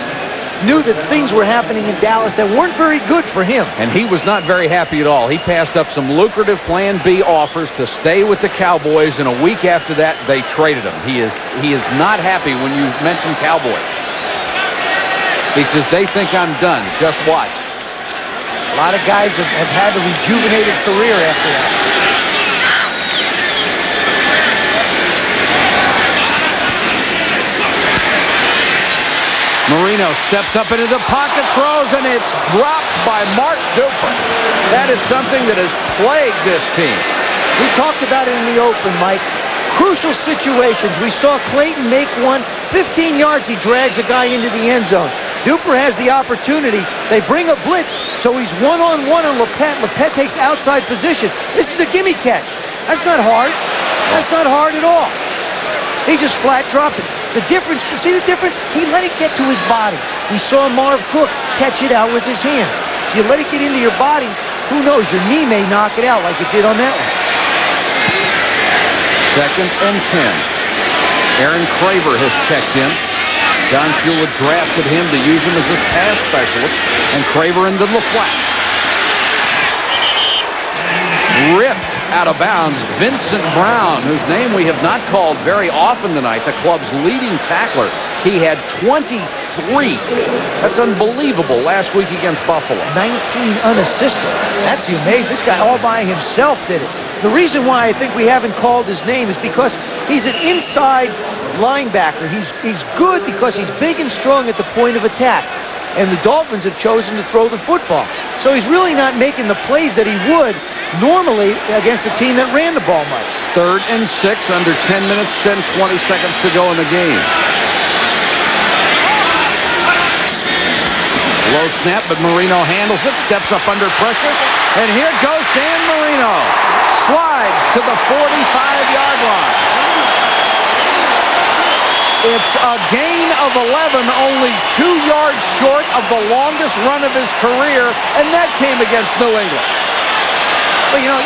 B: Knew that things were happening in Dallas that weren't very good for him.
A: And he was not very happy at all. He passed up some lucrative Plan B offers to stay with the Cowboys, and a week after that, they traded him. He is not happy when you mention Cowboys. He says, they think I'm done. Just watch.
B: A lot of guys have had a rejuvenated career after that.
A: Marino steps up into the pocket, throws, and it's dropped by Mark Duper. That is something that has plagued this team.
B: We talked about it in the open, Mike. Crucial situations. We saw Clayton make one. 15 yards, he drags a guy into the end zone. Duper has the opportunity. They bring a blitz, so he's one-on-one on Lepet. Lepet takes outside position. This is a gimme catch. That's not hard. That's not hard at all. He just flat dropped it. The difference, see the difference? He let it get to his body. We saw Marv Cook catch it out with his hands. You let it get into your body, who knows, your knee may knock it out like it did on that one.
A: 2nd and 10. Aaron Craver has checked in. Don Shula drafted him to use him as his pass specialist, and Craver into the flat. Ripped out of bounds, Vincent Brown, whose name we have not called very often tonight, the club's leading tackler. He had 23. That's unbelievable last week against Buffalo.
B: 19 unassisted. That's amazing. This guy all by himself did it. The reason why I think we haven't called his name is because he's an inside linebacker. He's good because he's big and strong at the point of attack. And the Dolphins have chosen to throw the football. So he's really not making the plays that he would normally against a team that ran the ball much.
A: 3rd and 6, under 10 minutes and 20 seconds to go in the game. Low snap, but Marino handles it, steps up under pressure, and here goes Dan Marino. Slides to the 45-yard line. It's a gain of 11, only 2 yards short of the longest run of his career, and that came against New England.
B: But, you know,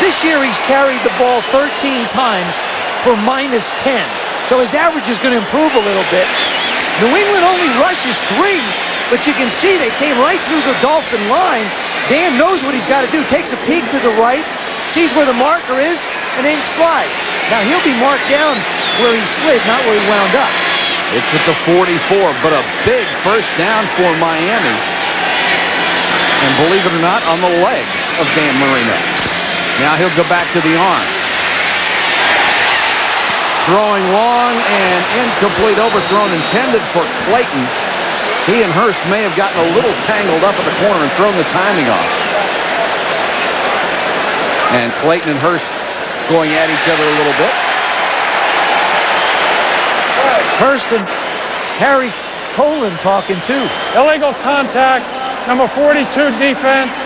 B: this year he's carried the ball 13 times for -10. So his average is going to improve a little bit. New England only rushes 3, but you can see they came right through the Dolphin line. Dan knows what he's got to do. Takes a peek to the right, sees where the marker is, and then slides. Now he'll be marked down where he slid, not where he wound up.
A: It's at the 44, but a big first down for Miami. And believe it or not, on the legs of Dan Marino. Now he'll go back to the arm. Throwing long and incomplete, overthrown, intended for Clayton. He and Hurst may have gotten a little tangled up at the corner and thrown the timing off. And Clayton and Hurst going at each other a little bit.
B: Hurst and Harry Colin talking too.
C: Illegal contact, number 42 defense,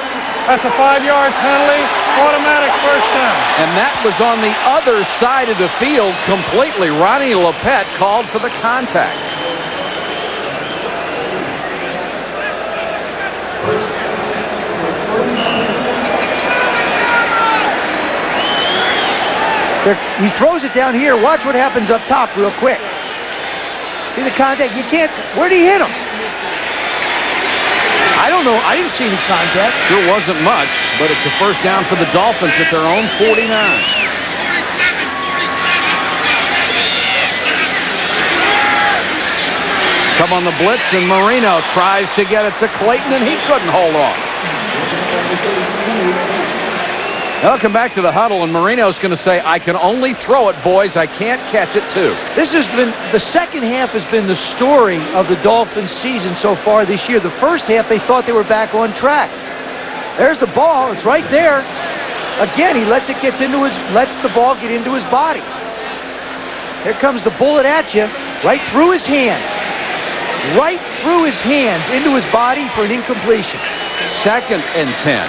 C: That's a 5-yard penalty, automatic first down.
A: And that was on the other side of the field completely. Ronnie Lepet called for the contact.
B: He throws it down here. Watch what happens up top real quick. See the contact? You can't. Where did he hit him? I don't know. I didn't see any contact.
A: Sure wasn't much, but it's a first down for the Dolphins at their own 49. Come on the blitz, and Marino tries to get it to Clayton, and he couldn't hold on. They'll come back to the huddle, and Marino's going to say, I can only throw it, boys. I can't catch it, too.
B: This has been, the second half has been the story of the Dolphins season so far this year. The first half, they thought they were back on track. There's the ball. It's right there. Again, he lets the ball get into his body. Here comes the bullet at you, right through his hands. Right through his hands, into his body for an incompletion.
A: 2nd and 10.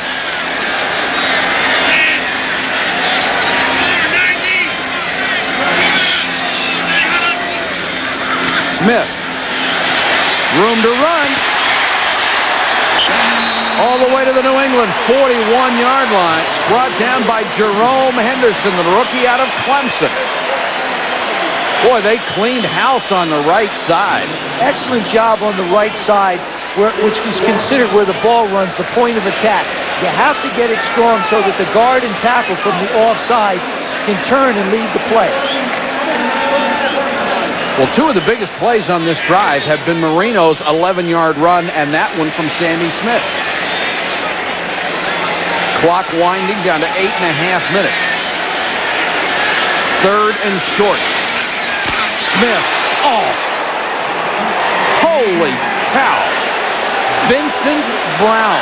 A: Smith. Room to run. All the way to the New England 41-yard line. Brought down by Jerome Henderson, the rookie out of Clemson. Boy, they cleaned house on the right side.
B: Excellent job on the right side, which is considered where the ball runs, the point of attack. You have to get it strong so that the guard and tackle from the offside can turn and lead the play.
A: Well, 2 of the biggest plays on this drive have been Marino's 11-yard run and that one from Sammy Smith. Clock winding down to 8.5 minutes. 3rd and short. Smith. Oh. Holy cow. Vincent Brown.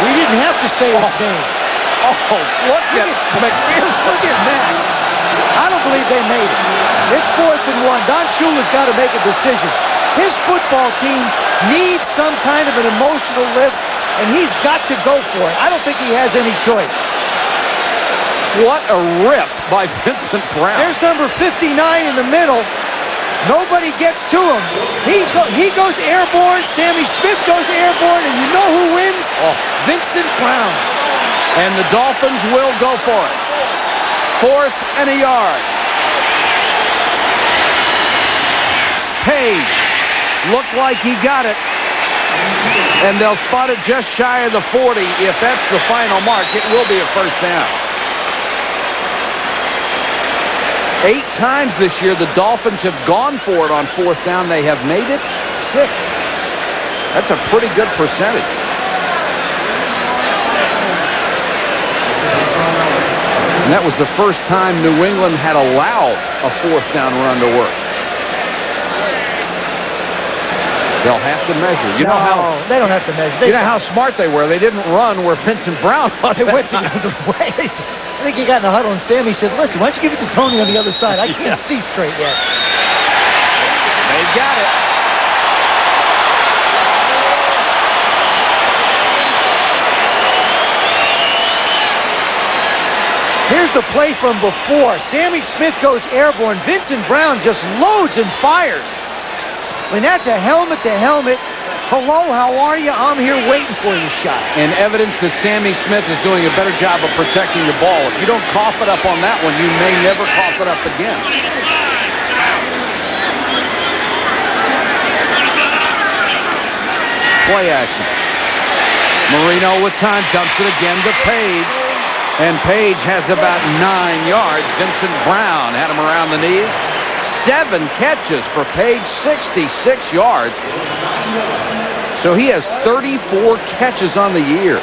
B: We didn't have to say his name.
A: Oh, look at McPherson.
B: Look at that. I don't believe they made it. It's 4th and 1. Don Shula's got to make a decision. His football team needs some kind of an emotional lift, and he's got to go for it. I don't think he has any choice.
A: What a rip by Vincent Brown.
B: There's number 59 in the middle. Nobody gets to him. He goes airborne. Sammy Smith goes airborne, and you know who wins?
A: Oh.
B: Vincent Brown.
A: And the Dolphins will go for it. 4th and a yard. Page looked like he got it. And they'll spot it just shy of the 40. If that's the final mark, it will be a first down. 8 times this year, the Dolphins have gone for it on 4th down. They have made it 6. That's a pretty good percentage. And that was the first time New England had allowed a 4th down run to work. They'll have to measure. You know how
B: they don't have to measure.
A: You know how smart they were. They didn't run where Vincent Brown was.
B: They went the other way. I think he got in the huddle, and Sammy said, listen, why don't you give it to Tony on the other side? I can't see straight yet.
A: They got it.
B: Here's the play from before. Sammy Smith goes airborne. Vincent Brown just loads and fires. I mean, that's a helmet-to-helmet. Hello, how are you? I'm here waiting for you shot.
A: And evidence that Sammy Smith is doing a better job of protecting the ball. If you don't cough it up on that one, you may never cough it up again. Play action. Marino with time, dumps it again to Page. And Page has about 9 yards. Vincent Brown had him around the knees. 7 catches for Page, 66 yards. So he has 34 catches on the year.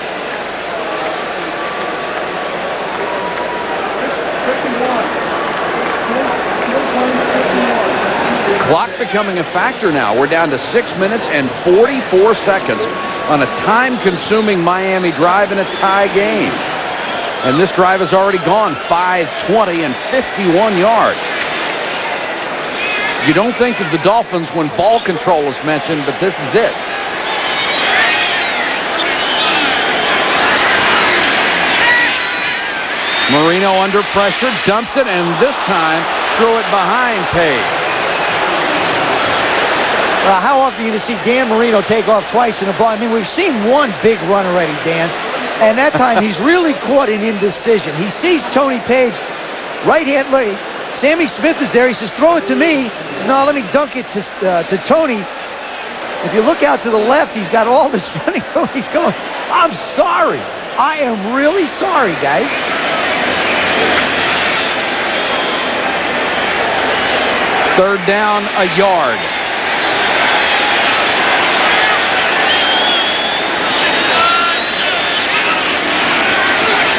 A: Clock becoming a factor now. We're down to 6 minutes and 44 seconds on a time-consuming Miami drive in a tie game. And this drive has already gone 5:20 and 51 yards. You don't think of the Dolphins when ball control is mentioned, but this is it. Marino under pressure, dumps it, and this time threw it behind Page.
B: How often do you see Dan Marino take off twice in a ball? I mean, we've seen one big run already, Dan. And that time he's really caught in indecision. He sees Tony Page, right hand, look, Sammy Smith is there. He says, throw it to me. He says, no, let me dunk it to Tony. If you look out to the left, he's got all this running. He's going, I'm sorry. I am really sorry, guys.
A: Third down, a yard.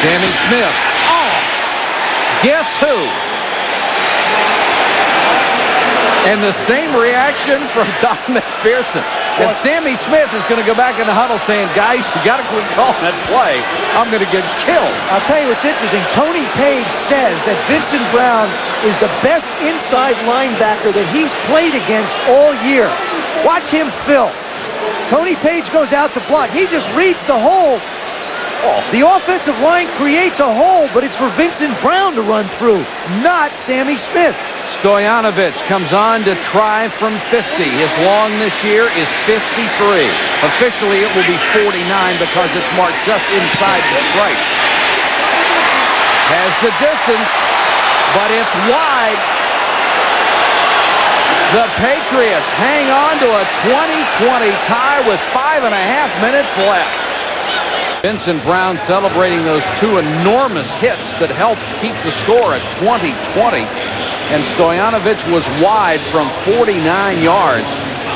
A: Sammy Smith. Oh, guess who? And the same reaction from Don McPherson. And Sammy Smith is going to go back in the huddle saying, guys, you got to quit calling that play. I'm going to get killed.
B: I'll tell you what's interesting. Tony Page says that Vincent Brown is the best inside linebacker that he's played against all year. Watch him fill. Tony Page goes out to block. He just reads the hole. The offensive line creates a hole, but it's for Vincent Brown to run through, not Sammy Smith.
A: Stoyanovich comes on to try from 50. His long this year is 53. Officially, it will be 49 because it's marked just inside the stripe. Has the distance, but it's wide. The Patriots hang on to a 20-20 tie with 5.5 minutes left. Vincent Brown celebrating those two enormous hits that helped keep the score at 20-20. And Stoyanovich was wide from 49 yards.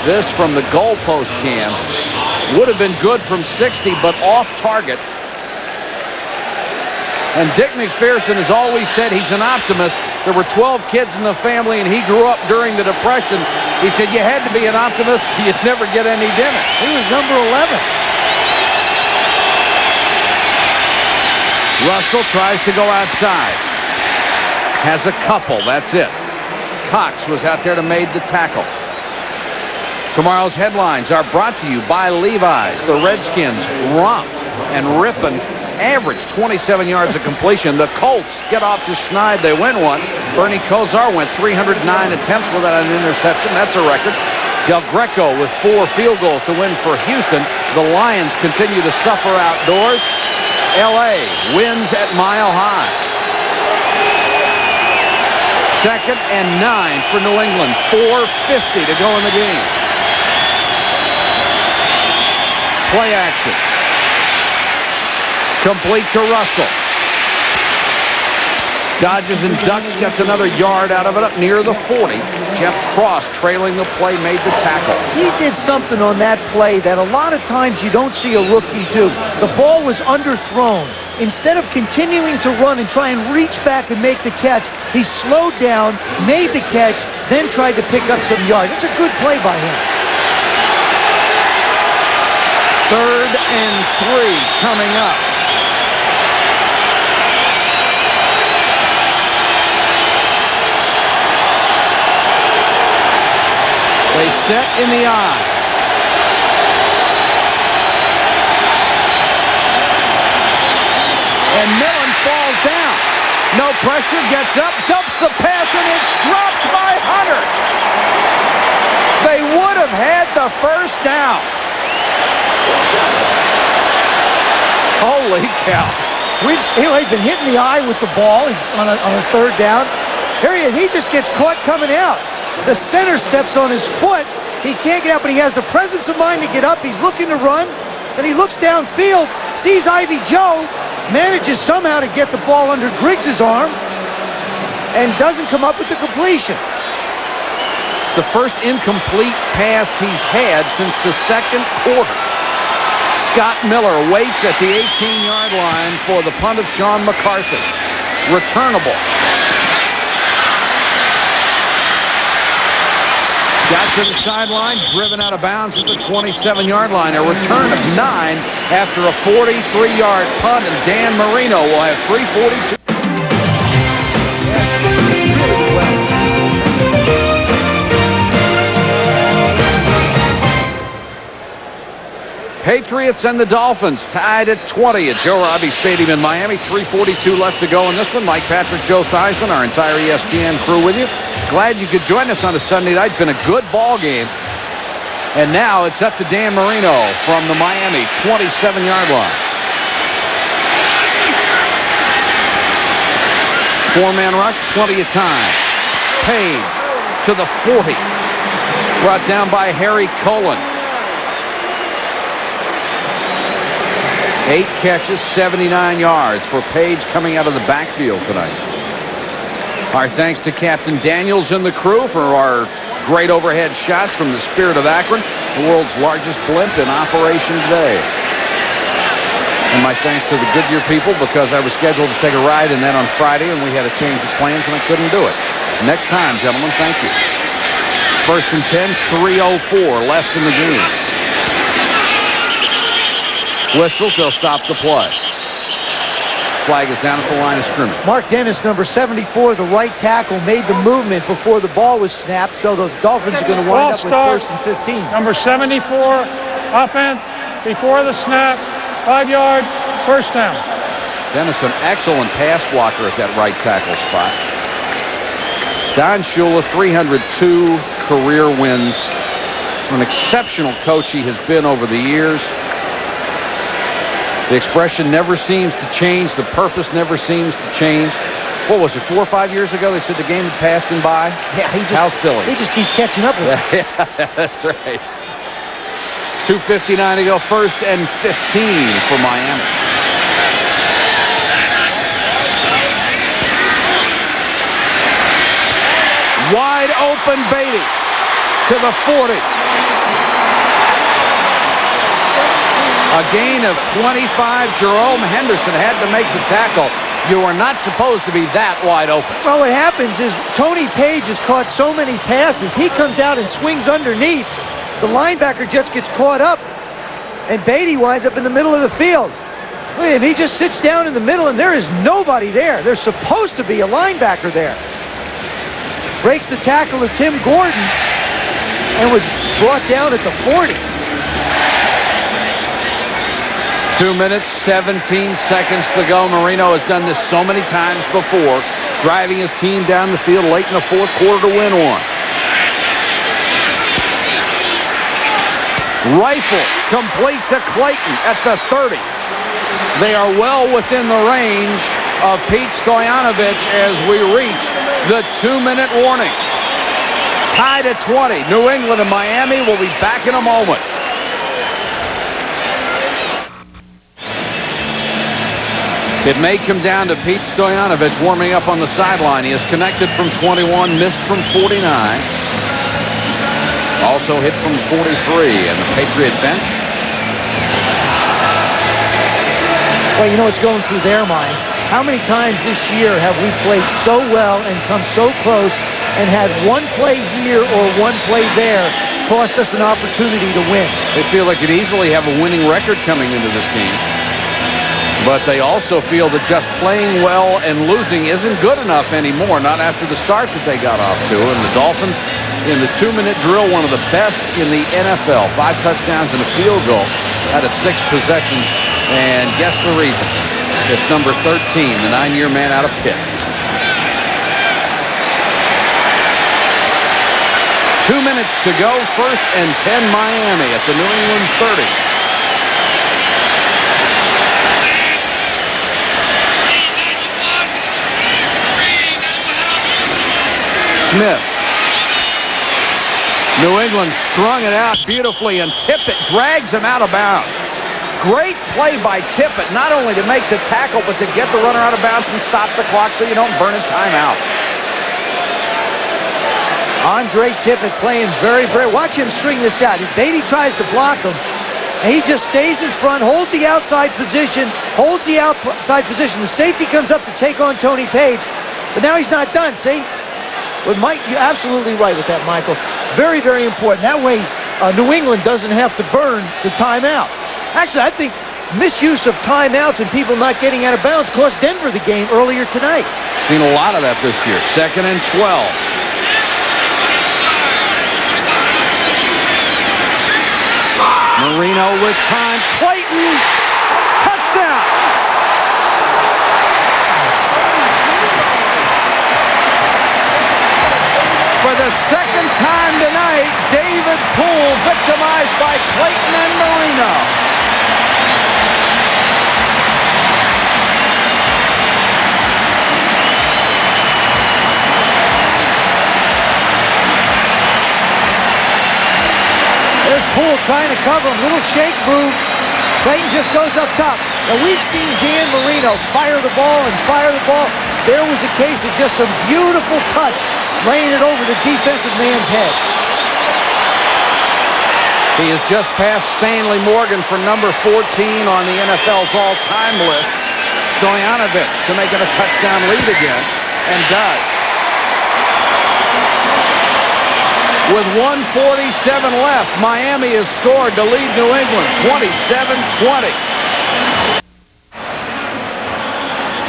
A: This from the goalpost cam. Would have been good from 60, but off target. And Dick McPherson has always said he's an optimist. There were 12 kids in the family, and he grew up during the Depression. He said you had to be an optimist. You'd never get any dinner.
B: He was number 11.
A: Russell tries to go outside. Has a couple, that's it. Cox was out there to make the tackle. Tomorrow's headlines are brought to you by Levi's. The Redskins romp and ripping, average 27 yards of completion. The Colts get off to Schneid. They win one. Bernie Kosar went 309 attempts without an interception. That's a record. Del Greco with 4 field goals to win for Houston. The Lions continue to suffer outdoors. L.A. wins at Mile High. 2nd and 9 for New England. 4:50 to go in the game. Play action. Complete to Russell. Dodges and ducks, gets another yard out of it up near the 40. Jeff Cross trailing the play made the tackle.
B: He did something on that play that a lot of times you don't see a rookie do. The ball was underthrown. Instead of continuing to run and try and reach back and make the catch, he slowed down, made the catch, then tried to pick up some yards. It's a good play by him.
A: 3rd and 3 coming up. They set in the eye. And Millen falls down. No pressure, gets up, dumps the pass, and it's dropped by Hunter. They would have had the first down. Holy cow.
B: He's been hitting the eye with the ball on a 3rd down. Here he is. He just gets caught coming out. The center steps on his foot. He can't get out, but he has the presence of mind to get up. He's looking to run, and he looks downfield, sees Ivy Joe, manages somehow to get the ball under Griggs' arm, and doesn't come up with the completion.
A: The first incomplete pass he's had since the 2nd quarter. Scott Miller waits at the 18-yard line for the punt of Sean McCarthy. Returnable. Got to the sideline, driven out of bounds at the 27-yard line. A return of 9 after a 43-yard punt, and Dan Marino will have 3:42. Patriots and the Dolphins tied at 20 at Joe Robbie Stadium in Miami. 3:42 left to go in this one. Mike Patrick, Joe Theismann, our entire ESPN crew with you. Glad you could join us on a Sunday night. Been a good ball game. And now it's up to Dan Marino from the Miami 27-yard line. Four-man rush, plenty of time. Payne to the 40. Brought down by Harry Cullen. 8 catches, 79 yards for Page coming out of the backfield tonight. Our thanks to Captain Daniels and the crew for our great overhead shots from the Spirit of Akron, the world's largest blimp in operation today. And my thanks to the Goodyear people, because I was scheduled to take a ride and then on Friday, and we had a change of plans and I couldn't do it. Next time, gentlemen, thank you. First and 10, 3:04 left in the game. Whistles, they'll stop the play. Flag is down at the line of scrimmage.
B: Mark Dennis, number 74, the right tackle, made the movement before the ball was snapped, so the Dolphins are going to wind up with first and 15.
C: Number 74, offense, before the snap, 5 yards, first down.
A: Dennis, an excellent pass blocker at that right tackle spot. Don Shula, 302 career wins. An exceptional coach he has been over the years. The expression never seems to change. The purpose never seems to change. What was it, 4 or 5 years ago? They said the game had passed him by?
B: Yeah,
A: how silly.
B: He just keeps catching up with it.
A: Yeah, that's right. 2:59 to go, first and 15 for Miami. Wide open Beatty to the 40. A gain of 25. Jerome Henderson had to make the tackle. You are not supposed to be that wide open.
B: Well, what happens is Tony Page has caught so many passes. He comes out and swings underneath. The linebacker just gets caught up, and Beatty winds up in the middle of the field. Look at him. He just sits down in the middle, and there is nobody there. There's supposed to be a linebacker there. Breaks the tackle to Tim Gordon and was brought down at the 40.
A: 2 minutes, 17 seconds to go. Marino has done this so many times before, driving his team down the field late in the fourth quarter to win one. Rifle complete to Clayton at the 30. They are well within the range of Pete Stoyanovich as we reach the 2-minute warning. Tied at 20. New England and Miami will be back in a moment. It may come down to Pete Stoyanovich warming up on the sideline. He is connected from 21, missed from 49. Also hit from 43, and the Patriot bench.
B: Well, you know what's going through their minds. How many times this year have we played so well and come so close and had one play here or one play there cost us an opportunity to win?
A: They feel they could easily have a winning record coming into this game. But they also feel that just playing well and losing isn't good enough anymore, not after the start that they got off to. And the Dolphins, in the 2-minute drill, one of the best in the NFL. 5 touchdowns and a field goal out of 6 possessions. And guess the reason? It's number 13, the 9-year man out of Pitt. 2 minutes to go, first and 10 Miami at the New England 30. Smith. New England strung it out beautifully, and Tippett drags him out of bounds. Great play by Tippett, not only to make the tackle, but to get the runner out of bounds and stop the clock so you don't burn a timeout.
B: Andre Tippett playing very, very... Watch him string this out. Beatty tries to block him, and he just stays in front, holds the outside position, The safety comes up to take on Tony Page, but now he's not done, see? But Mike, you're absolutely right with that, Michael. Very, very important. That way, New England doesn't have to burn the timeout. Actually, I think misuse of timeouts and people not getting out of bounds cost Denver the game earlier tonight.
A: Seen a lot of that this year. 2nd and 12. New Marino with time. Clayton, touchdown. For the second time tonight, David Poole victimized by Clayton and Marino.
B: There's Poole trying to cover him. Little shake move. Clayton just goes up top. Now, we've seen Dan Marino fire the ball and fire the ball. There was a case of just some beautiful touch, laying it over the defensive man's head.
A: He has just passed Stanley Morgan for number 14 on the NFL's all-time list. Stoyanovich to make it a touchdown lead again, and does. With 1:47 left, Miami has scored to lead New England 27-20.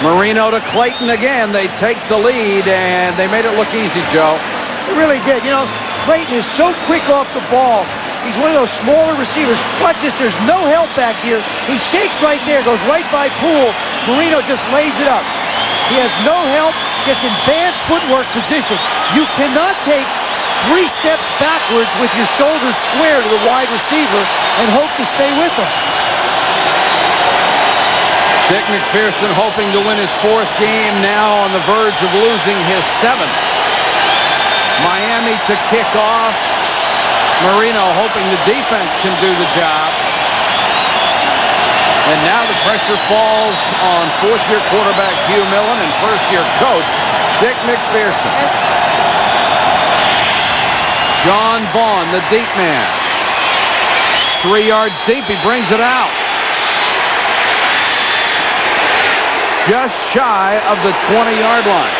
A: Marino to Clayton again. They take the lead, and they made it look easy, Joe.
B: They really did. You know, Clayton is so quick off the ball. He's one of those smaller receivers. Watch this. There's no help back here. He shakes right there, goes right by Poole. Marino just lays it up. He has no help, gets in bad footwork position. You cannot take 3 steps backwards with your shoulders square to the wide receiver and hope to stay with him.
A: Dick McPherson hoping to win his 4th game, now on the verge of losing his 7th. Miami to kick off. Marino hoping the defense can do the job. And now the pressure falls on 4th-year quarterback Hugh Millen and 1st-year coach Dick McPherson. John Vaughn, the deep man. 3 yards deep, he brings it out. Just shy of the 20-yard line.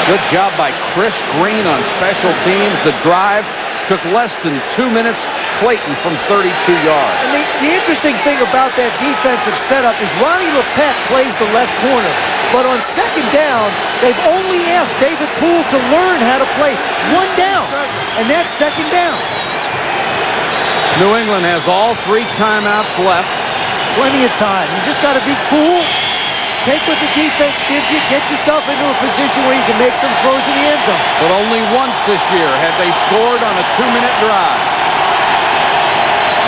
A: Good job by Chris Green on special teams. The drive took less than 2 minutes. Clayton from 32 yards.
B: And the interesting thing about that defensive setup is Ronnie LePet plays the left corner. But on 2nd down, they've only asked David Poole to learn how to play 1 down. And that's 2nd down.
A: New England has all 3 timeouts left.
B: Plenty of time. You just got to be cool. Take what the defense gives you. Get yourself into a position where you can make some throws in the end zone.
A: But only once this year have they scored on a 2-minute drive.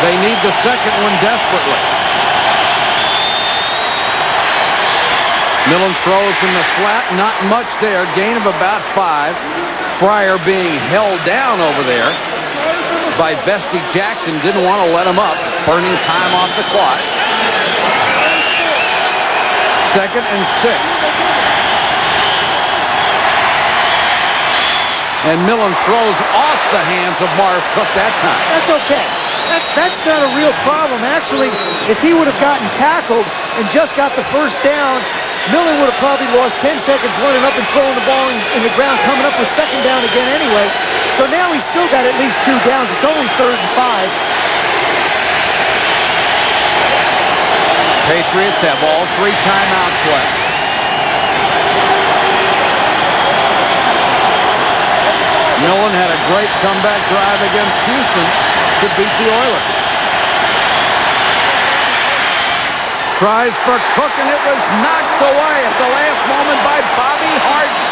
A: They need the 2nd one desperately. Millen throws in the flat. Not much there. Gain of about 5. Fryer being held down over there by Bestie Jackson. Didn't want to let him up. Burning time off the clock. 2nd and 6. And Millen throws off the hands of Marv Cook that time.
B: That's okay. That's not a real problem. Actually, if he would have gotten tackled and just got the 1st down, Millen would have probably lost 10 seconds running up and throwing the ball in the ground, coming up with 2nd down again anyway. So now he's still got at least 2 downs. It's only 3rd and 5.
A: Patriots have all 3 timeouts left. Millen had a great comeback drive against Houston to beat the Oilers. Tries for Cook, and it was knocked away at the last moment by Bobby Harden.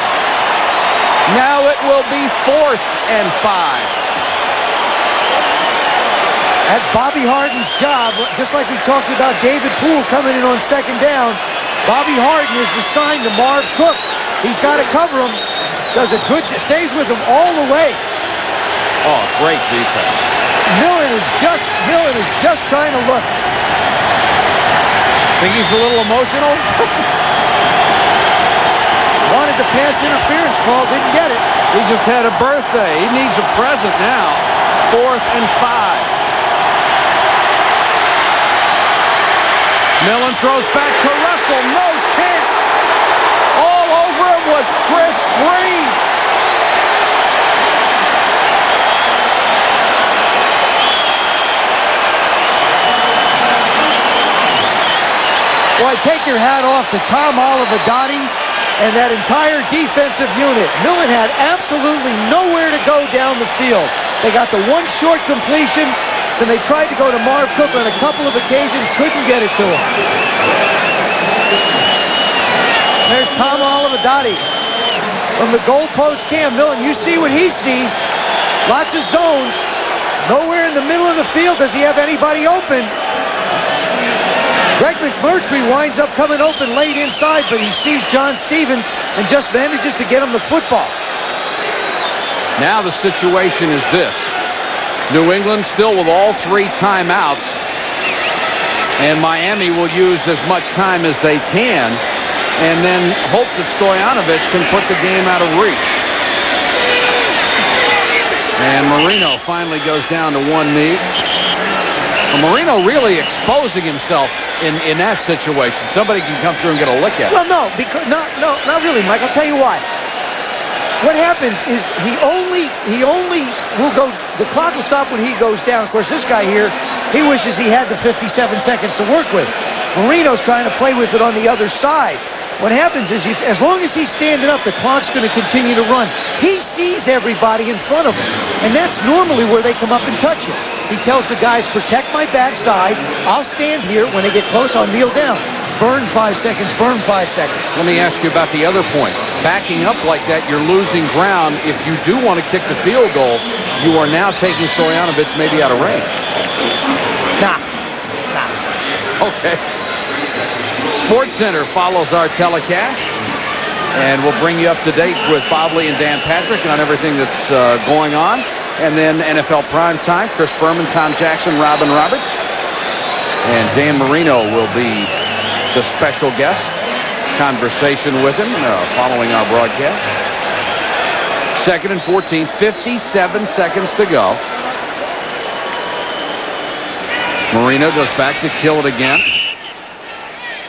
A: Now it will be 4th and 5.
B: That's Bobby Harden's job. Just like we talked about David Poole coming in on 2nd down, Bobby Harden is assigned to Marv Cook. He's got to cover him. Does a good job. Stays with him all the way.
A: Oh, great defense.
B: Millen is just trying to look.
A: Think he's a little emotional?
B: Wanted the pass interference call, didn't get it.
A: He just had a birthday. He needs a present now. 4th and 5. Millen throws back to Russell. No chance. All over him was Chris Green.
B: Boy, take your hat off to Tom Olivadotti and that entire defensive unit. Millen had absolutely nowhere to go down the field. They got the one short completion. Then they tried to go to Marv Cook on a couple of occasions, couldn't get it to him. There's Tom Olivadotti from the goalpost. Cam Millen, you see what he sees. Lots of zones. Nowhere in the middle of the field does he have anybody open. Greg McMurtry winds up coming open late inside, but he sees John Stevens and just manages to get him the football.
A: Now the situation is this. New England still with all 3 timeouts, and Miami will use as much time as they can and then hope that Stoyanovich can put the game out of reach. And Marino finally goes down to one knee. Well, Marino really exposing himself in that situation. Somebody can come through and get a lick at it.
B: Well, no, because not really, Mike. I'll tell you why. What happens is he only will go, the clock will stop when he goes down. Of course, this guy here, he wishes he had the 57 seconds to work with. Marino's trying to play with it on the other side. What happens is, as long as he's standing up, the clock's going to continue to run. He sees everybody in front of him, and that's normally where they come up and touch him. He tells the guys, protect my backside. I'll stand here. When they get close, I'll kneel down. Burn 5 seconds, burn 5 seconds.
A: Let me ask you about the other point. Backing up like that, you're losing ground. If you do want to kick the field goal, you are now taking Stoyanovich maybe out of range.
B: Nah.
A: Okay. SportsCenter follows our telecast, and we'll bring you up to date with Bob Lee and Dan Patrick on everything that's going on. And then NFL Prime Time, Chris Berman, Tom Jackson, Robin Roberts. And Dan Marino will be the special guest. Conversation with him following our broadcast. 2nd and 14, 57 seconds to go. Marino goes back to kill it again.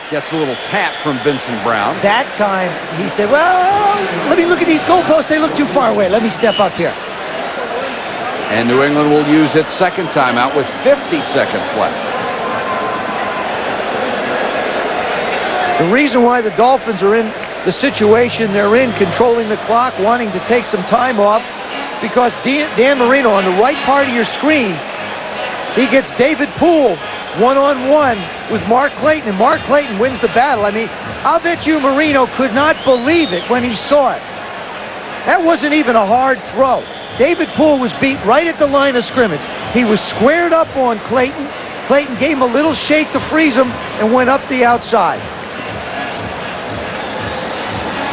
A: Gets a little tap from Vincent Brown.
B: That time, he said, well, let me look at these goalposts. They look too far away. Let me step up here.
A: And New England will use its second timeout with 50 seconds left.
B: The reason why the Dolphins are in the situation they're in, controlling the clock, wanting to take some time off, because Dan Marino on the right part of your screen, he gets David Poole one-on-one with Mark Clayton, and Mark Clayton wins the battle. I mean, I'll bet you Marino could not believe it when he saw it. That wasn't even a hard throw. David Poole was beat right at the line of scrimmage. He was squared up on Clayton. Clayton gave him a little shake to freeze him and went up the outside.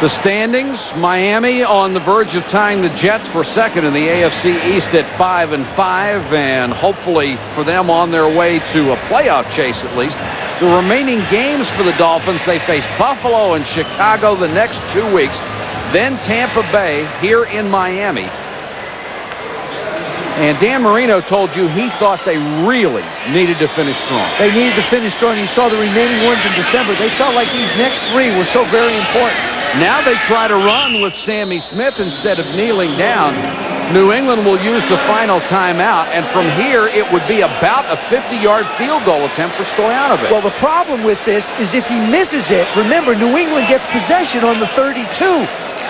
A: The standings, Miami on the verge of tying the Jets for second in the AFC East at 5-5, and hopefully for them on their way to a playoff chase at least. The remaining games for the Dolphins, they face Buffalo and Chicago the next 2 weeks, then Tampa Bay here in Miami. And Dan Marino told you he thought they really needed to finish strong.
B: They needed to finish strong. You saw the remaining ones in December. They felt like these next 3 were so very important.
A: Now they try to run with Sammy Smith instead of kneeling down. New England will use the final timeout, and from here it would be about a 50-yard field goal attempt for Stoyanovich.
B: Well, the problem with this is if he misses it, remember, New England gets possession on the 32.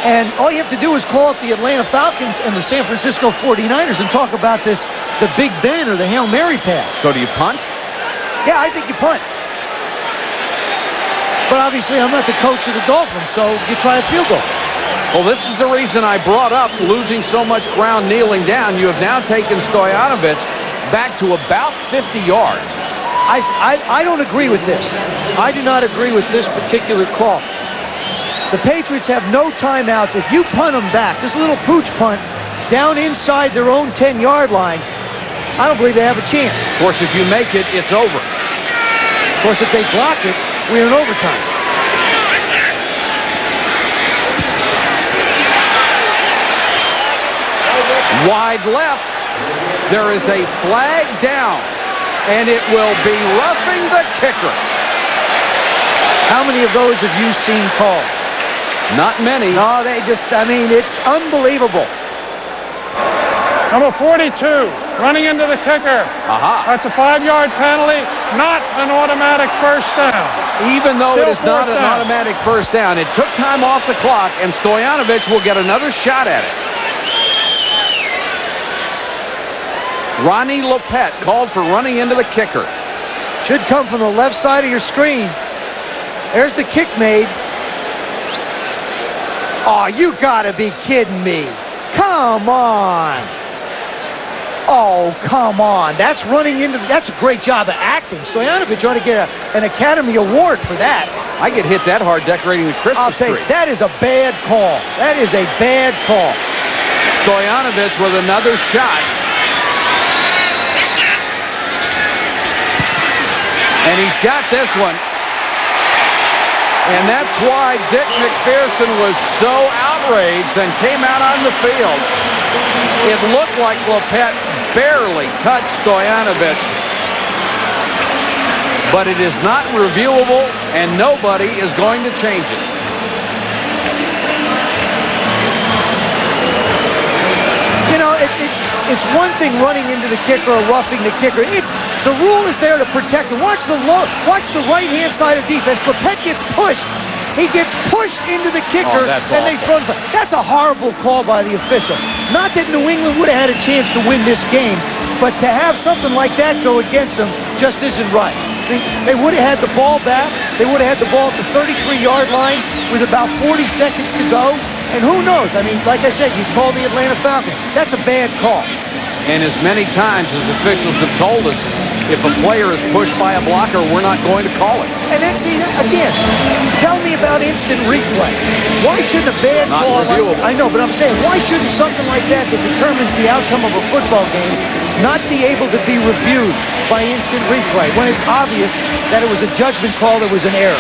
B: And all you have to do is call up the Atlanta Falcons and the San Francisco 49ers and talk about this, the Big Ben or the Hail Mary pass.
A: So do you punt?
B: Yeah, I think you punt. But obviously I'm not the coach of the Dolphins, so you try a field goal.
A: Well, this is the reason I brought up losing so much ground kneeling down. You have now taken Stoyanovich back to about 50 yards.
B: I don't agree with this. I do not agree with this particular call. The Patriots have no timeouts. If you punt them back, just a little pooch punt, down inside their own 10-yard line, I don't believe they have a chance.
A: Of course, if you make it, it's over.
B: Of course, if they block it, we're in overtime.
A: Wide left. There is a flag down, and it will be roughing the kicker.
B: How many of those have you seen called?
A: Not many.
B: No, they just, I mean, it's unbelievable.
C: Number 42, running into the kicker.
A: Aha.
C: That's a 5-yard penalty, not an automatic first down.
A: Even though
C: Still
A: it is not an
C: fourth down.
A: automatic first down, it took time off the clock, and Stoyanovich will get another shot at it. Ronnie Lopette called for running into the kicker.
B: Should come from the left side of your screen. There's the kick made. Oh, you gotta be kidding me. Come on. Oh, come on. That's running into, that's a great job of acting. Stoyanovich ought to get an Academy Award for that.
A: I get hit that hard decorating the Christmas
B: I'll tell you,
A: tree.
B: that is a bad call. That is a bad call.
A: Stoyanovich with another shot. And he's got this one. And that's why Dick McPherson was so outraged and came out on the field. It looked like Lopette barely touched Stoyanovich. But it is not reviewable, and nobody is going to change it.
B: You know, it's one thing running into the kicker or roughing the kicker. The rule is there to protect him. Watch the right-hand side of defense. Lopette gets pushed. He gets pushed into the kicker, and they throw him. That's a horrible call by the official. Not that New England would have had a chance to win this game, but to have something like that go against them just isn't right. They would have had the ball back. They would have had the ball at the 33-yard line with about 40 seconds to go. And who knows? I mean, like I said, you call the Atlanta Falcons. That's a bad call.
A: And as many times as officials have told us, if a player is pushed by a blocker, we're not going to call it.
B: And then, see, again, tell me about instant replay. Why shouldn't a bad call... I know, but I'm saying, why shouldn't something like that determines the outcome of a football game not be able to be reviewed by instant replay when it's obvious that it was a judgment call that was an error?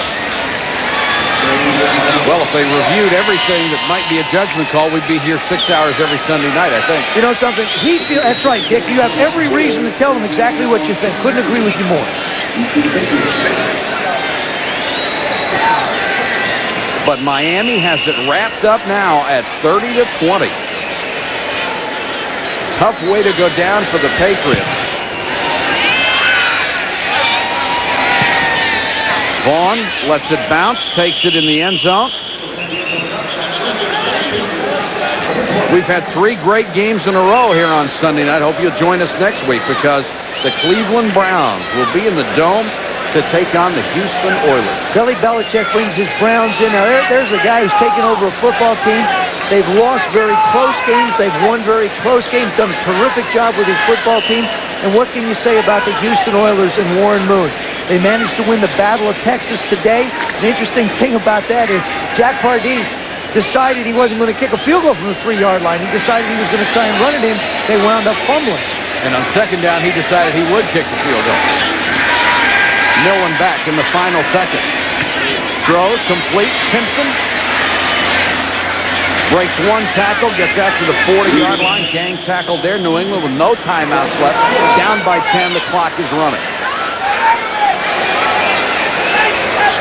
A: Well, if they reviewed everything that might be a judgment call, we'd be here 6 hours every Sunday night, I think.
B: You know something? That's right, Dick. You have every reason to tell them exactly what you think. Couldn't agree with you more.
A: But Miami has it wrapped up now at 30-20. Tough way to go down for the Patriots. Vaughn lets it bounce, takes it in the end zone. We've had 3 great games in a row here on Sunday night. Hope you'll join us next week because the Cleveland Browns will be in the Dome to take on the Houston Oilers.
B: Billy Belichick brings his Browns in. Now, there's a guy who's taken over a football team. They've lost very close games. They've won very close games, done a terrific job with his football team. And what can you say about the Houston Oilers and Warren Moon? They managed to win the Battle of Texas today. An interesting thing about that is Jack Pardee decided he wasn't going to kick a field goal from the 3-yard line. He decided he was going to try and run it in. They wound up fumbling.
A: And on second down, he decided he would kick the field goal. Millen back in the final second. Throws complete. Timpson breaks one tackle, gets out to the 40-yard line. Gang tackled there. New England with no timeouts left. Down by 10. The clock is running.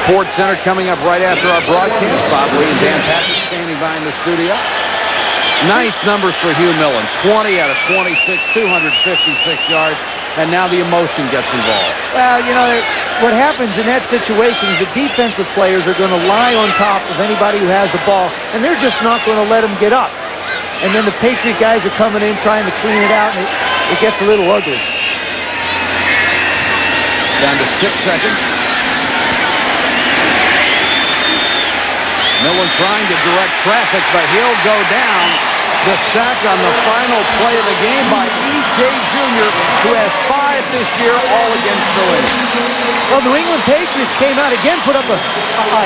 A: Sports Center coming up right after our broadcast. Bob Lee and Dan Patrick standing by in the studio. Nice numbers for Hugh Millen. 20 out of 26, 256 yards. And now the emotion gets involved.
B: Well, you know, what happens in that situation is the defensive players are going to lie on top of anybody who has the ball, and they're just not going to let them get up. And then the Patriot guys are coming in trying to clean it out, and it gets a little ugly.
A: Down to 6 seconds. Millen trying to direct traffic, but he'll go down. The sack on the final play of the game by E.J. Jr., who has 5 this year, all against New England.
B: Well, New England Patriots came out again, put up a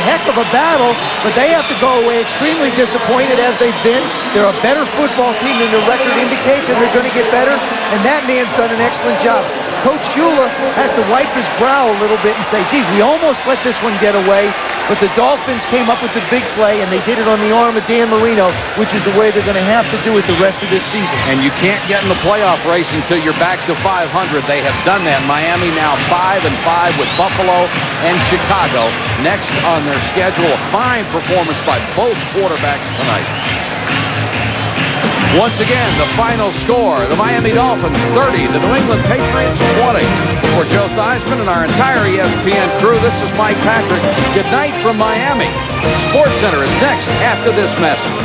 B: heck of a battle, but they have to go away extremely disappointed as they've been. They're a better football team than their record indicates, and they're going to get better, and that man's done an excellent job. Coach Shula has to wipe his brow a little bit and say, geez, we almost let this one get away, but the Dolphins came up with the big play, and they did it on the arm of Dan Marino, which is the way they're going to have to do it the rest of this season.
A: And you can't get in the playoff race until you're back to 500. They have done that. Miami now 5-5 with Buffalo and Chicago next on their schedule. A fine performance by both quarterbacks tonight. Once again, the final score, the Miami Dolphins 30, the New England Patriots 20. For Joe Theismann and our entire ESPN crew, this is Mike Patrick. Good night from Miami. Sports Center is next after this message.